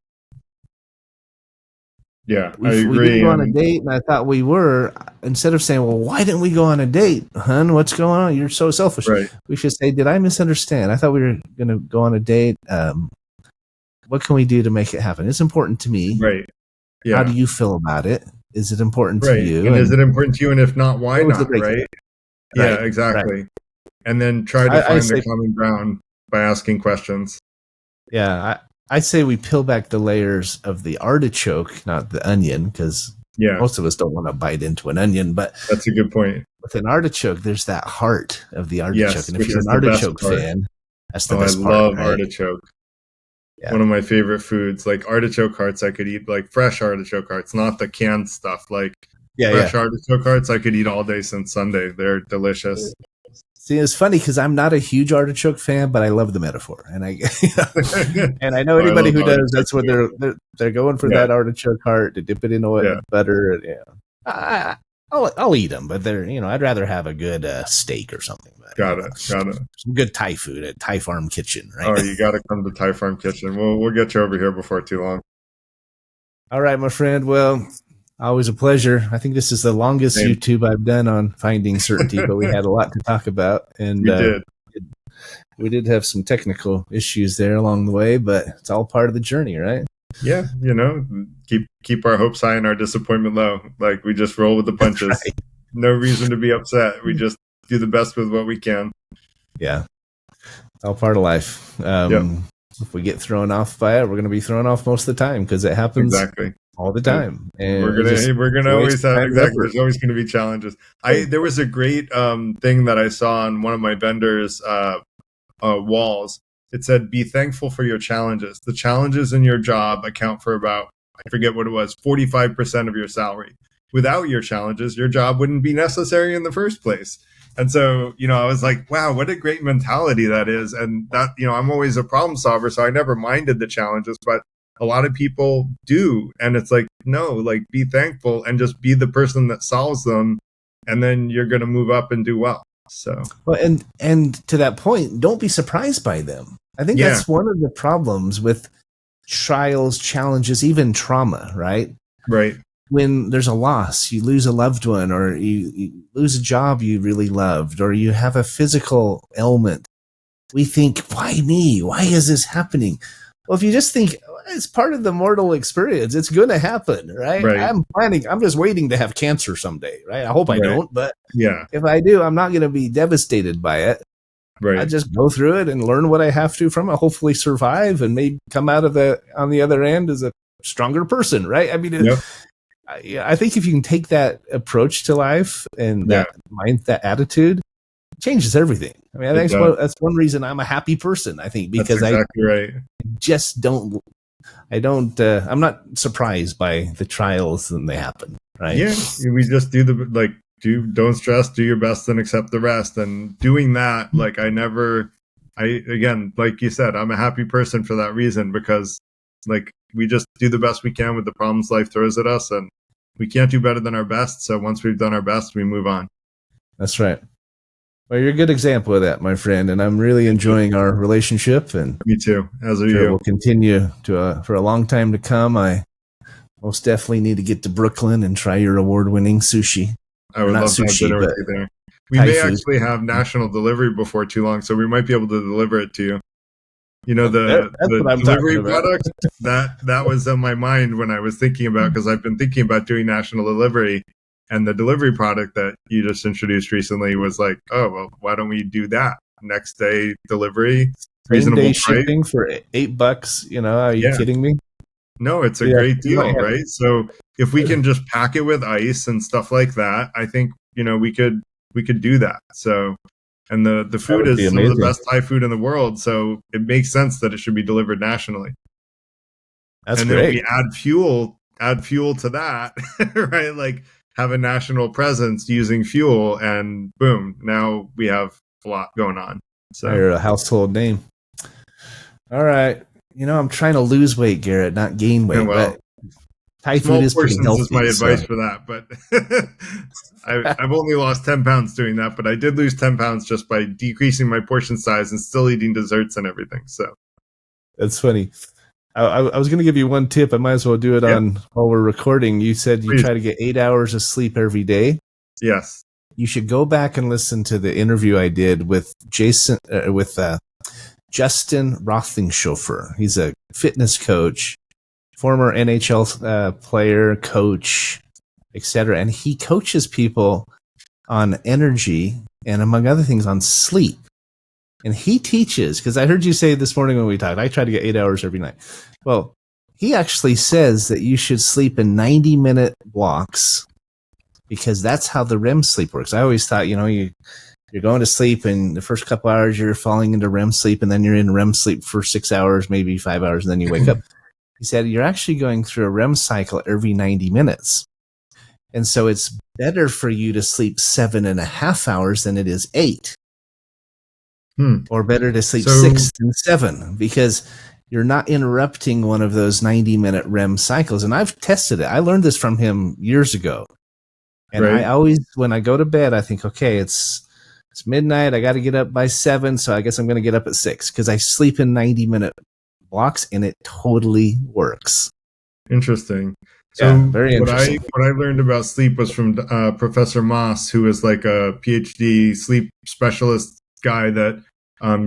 Yeah, I agree. We didn't go on a date, and I thought we were. Instead of saying, well, why didn't we go on a date, hon? What's going on? You're so selfish. Right. We should say, did I misunderstand? I thought we were going to go on a date. What can we do to make it happen? It's important to me. Right. Yeah. How do you feel about it? Is it important to you? And is it important to you? And if not, why not? Right? Yeah, exactly. Right. And then try to find the common ground by asking questions. Yeah, I say we peel back the layers of the artichoke, not the onion, because most of us don't want to bite into an onion. But that's a good point. With an artichoke, there's that heart of the artichoke. Yes, and if you're an artichoke fan, that's the best part. I love artichoke. Yeah. One of my favorite foods. Like artichoke hearts, I could eat, like fresh artichoke hearts, not the canned stuff. Like fresh artichoke hearts, I could eat all day since Sunday. They're delicious. See, it's funny because I'm not a huge artichoke fan, but I love the metaphor, and and I know anybody who does. That's what they're going for, that artichoke heart to dip it in oil and butter. And, I'll eat them, but they're I'd rather have a good steak or something. But, got it. Some good Thai food at Thai Farm Kitchen, right? Oh, you got to come to Thai Farm Kitchen. We'll get you over here before too long. All right, my friend. Well, always a pleasure. I think this is the longest YouTube I've done on finding certainty, but we had a lot to talk about, and we did have some technical issues there along the way, but it's all part of the journey, right? Yeah, keep our hopes high and our disappointment low. Like we just roll with the punches. Right. No reason to be upset. We just do the best with what we can. Yeah, it's all part of life. If we get thrown off by it, we're going to be thrown off most of the time because it happens all the time. And we're gonna always have there's always going to be challenges. There was a great thing that I saw on one of my vendors' walls. It said, be thankful for your challenges. The challenges in your job account for about, I forget what it was, 45% of your salary. Without your challenges, your job wouldn't be necessary in the first place. And so, I was like, wow, what a great mentality that is. And that, I'm always a problem solver, so I never minded the challenges, but a lot of people do. And it's like, no, like be thankful and just be the person that solves them. And then you're going to move up and do well. So, well, and to that point, don't be surprised by them. I think that's one of the problems with trials, challenges, even trauma, right? Right. When there's a loss, you lose a loved one, or you lose a job you really loved, or you have a physical ailment, we think, why me? Why is this happening? Well, if you just think it's part of the mortal experience, it's going to happen, right? I'm just waiting to have cancer someday, right? I hope I don't, but if I do, I'm not going to be devastated by it. Right. I just go through it and learn what I have to from it, hopefully survive, and maybe come out of on the other end as a stronger person, right? I mean, I think if you can take that approach to life and that attitude, it changes everything. I mean, I think that's one reason I'm a happy person, I think, because I'm not surprised by the trials when they happen, right? Yeah, we just don't stress, do your best and accept the rest. And doing that, again, like you said, I'm a happy person for that reason, because we just do the best we can with the problems life throws at us, and we can't do better than our best. So once we've done our best, we move on. That's right. Well, you're a good example of that, my friend, and I'm really enjoying our relationship, and Me too, as are sure you. we'll continue to for a long time to come. I most definitely need to get to Brooklyn and try your award-winning sushi. I Or would not love to have sushi, dinner with but you there. We Thai may food. actually have national delivery before too long, so we might be able to deliver it to you. You know, That's the what I'm talking delivery about. product, that was on my mind when I was thinking about, because I've been thinking about doing national delivery, and the delivery product that you just introduced recently was like, oh, well, why don't we do that? Next day delivery, Same reasonable day price. shipping for $8. You know, are you Yeah. kidding me? No, it's a Yeah, great we might deal, have. right? So if we can just pack it with ice and stuff like that, I think, we could do that. So, and the That food would be is some of the amazing. best Thai food in the world, so it makes sense that it should be delivered nationally. That's And then great. we add fuel to that, right? Like, have a national presence using fuel, and boom, now we have a lot going on. So You're a household name. All right. You know, I'm trying to lose weight, Garrett, not gain weight, well, but Thai food small is pretty portions is my healthy. So advice for that, but I've only lost 10 pounds doing that, but I did lose 10 pounds just by decreasing my portion size and still eating desserts and everything. So that's funny. I was going to give you one tip. I might as well do it yeah, on while we're recording. You said you please. try to get 8 hours of sleep every day. Yes. You should go back and listen to the interview I did with Justin Rothingshofer. He's a fitness coach, former NHL player, coach, etc. And he coaches people on energy and, among other things, on sleep. And he teaches, because I heard you say this morning when we talked, I try to get 8 hours every night. Well, he actually says that you should sleep in 90-minute blocks, because that's how the REM sleep works. I always thought, you're going to sleep, and the first couple hours you're falling into REM sleep, and then you're in REM sleep for 6 hours, maybe 5 hours, and then you wake up. He said you're actually going through a REM cycle every 90 minutes. And so it's better for you to sleep 7.5 hours than it is 8. Or better to sleep 6 than 7, because you're not interrupting one of those 90-minute REM cycles. And I've tested it. I learned this from him years ago. And Right. I always, when I go to bed, I think, okay, it's midnight. I got to get up by 7. So I guess I'm going to get up at 6, because I sleep in 90-minute blocks, and it totally works. Interesting. So Yeah, very interesting. What I learned about sleep was from Professor Moss, who is like a PhD sleep specialist guy that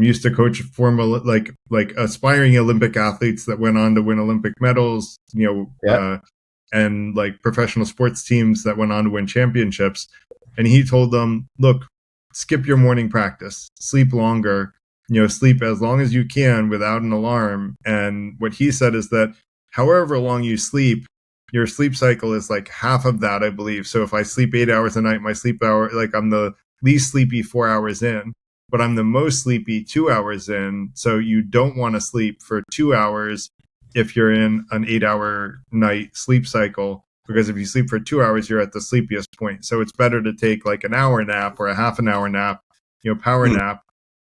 used to coach former like aspiring Olympic athletes that went on to win Olympic medals, and like professional sports teams that went on to win championships. And he told them, look, skip your morning practice, sleep longer, sleep as long as you can without an alarm. And what he said is that however long you sleep, your sleep cycle is like half of that, I believe. So if I sleep 8 hours a night, my sleep hour, like I'm the least sleepy 4 hours in, but I'm the most sleepy 2 hours in. So you don't want to sleep for 2 hours if you're in an 8-hour night sleep cycle, because if you sleep for 2 hours, you're at the sleepiest point. So it's better to take like an hour nap or a half an hour nap, power nap.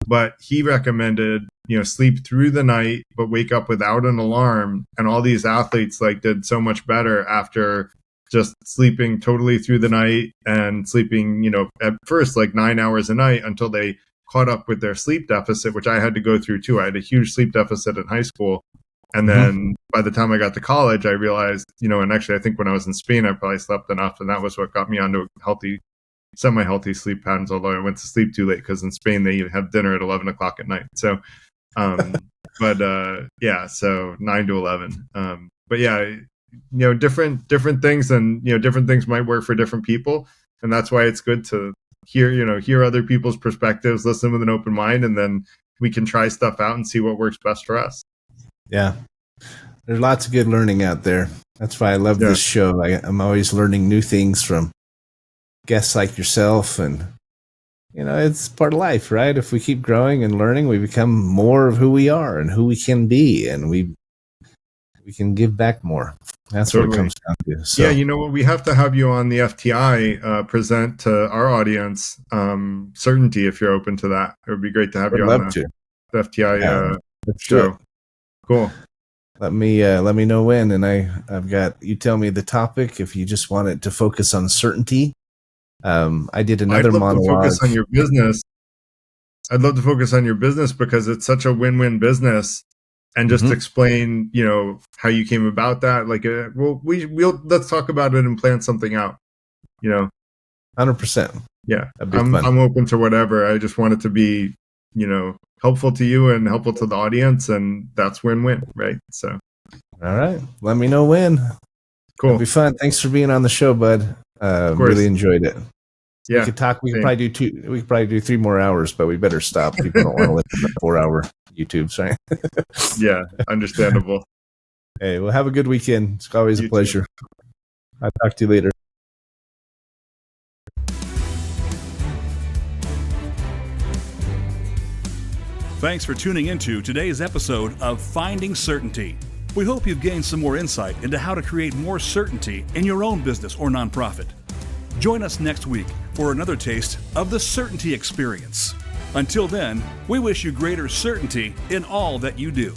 But he recommended, sleep through the night, but wake up without an alarm. And all these athletes like did so much better after just sleeping totally through the night and sleeping, at first like 9 hours a night until they caught up with their sleep deficit, which I had to go through too. I had a huge sleep deficit in high school. And then by the time I got to college, I realized, and actually I think when I was in Spain, I probably slept enough. And that was what got me onto semi-healthy sleep patterns, although I went to sleep too late, because in Spain they have dinner at 11 o'clock at night. So, so 9 to 11. But yeah, different things, and, different things might work for different people. And that's why it's good to hear other people's perspectives, listen with an open mind, and then we can try stuff out and see what works best for us. Yeah. There's lots of good learning out there. That's why I love this show. I'm always learning new things from guests like yourself, and it's part of life, right? If we keep growing and learning, we become more of who we are and who we can be, and we can give back more. That's totally what it comes down to. So. Yeah, we have to have you on the FTI present to our audience certainty, if you're open to that. It would be great to have you on the FTI show. Cool. Let me know when, and I've got, you tell me the topic if you just want it to focus on certainty. I did another monologue. To focus on your business, I'd love to focus on your business because it's such a win-win business, and just explain, how you came about that. Like, we'll let's talk about it and plan something out. 100%. Yeah, I'm open to whatever. I just want it to be, helpful to you and helpful to the audience, and that's win-win, right? So, all right, let me know when. Cool. It'll be fun. Thanks for being on the show, bud. Really enjoyed it. Yeah, we could talk. We could probably do 3 more hours, but we better stop. People don't want to listen to 4-hour YouTubes, right? Yeah, understandable. Hey, well, have a good weekend. It's always a pleasure. Too. I'll talk to you later. Thanks for tuning into today's episode of Finding Certainty. We hope you've gained some more insight into how to create more certainty in your own business or nonprofit. Join us next week for another taste of the certainty experience. Until then, we wish you greater certainty in all that you do.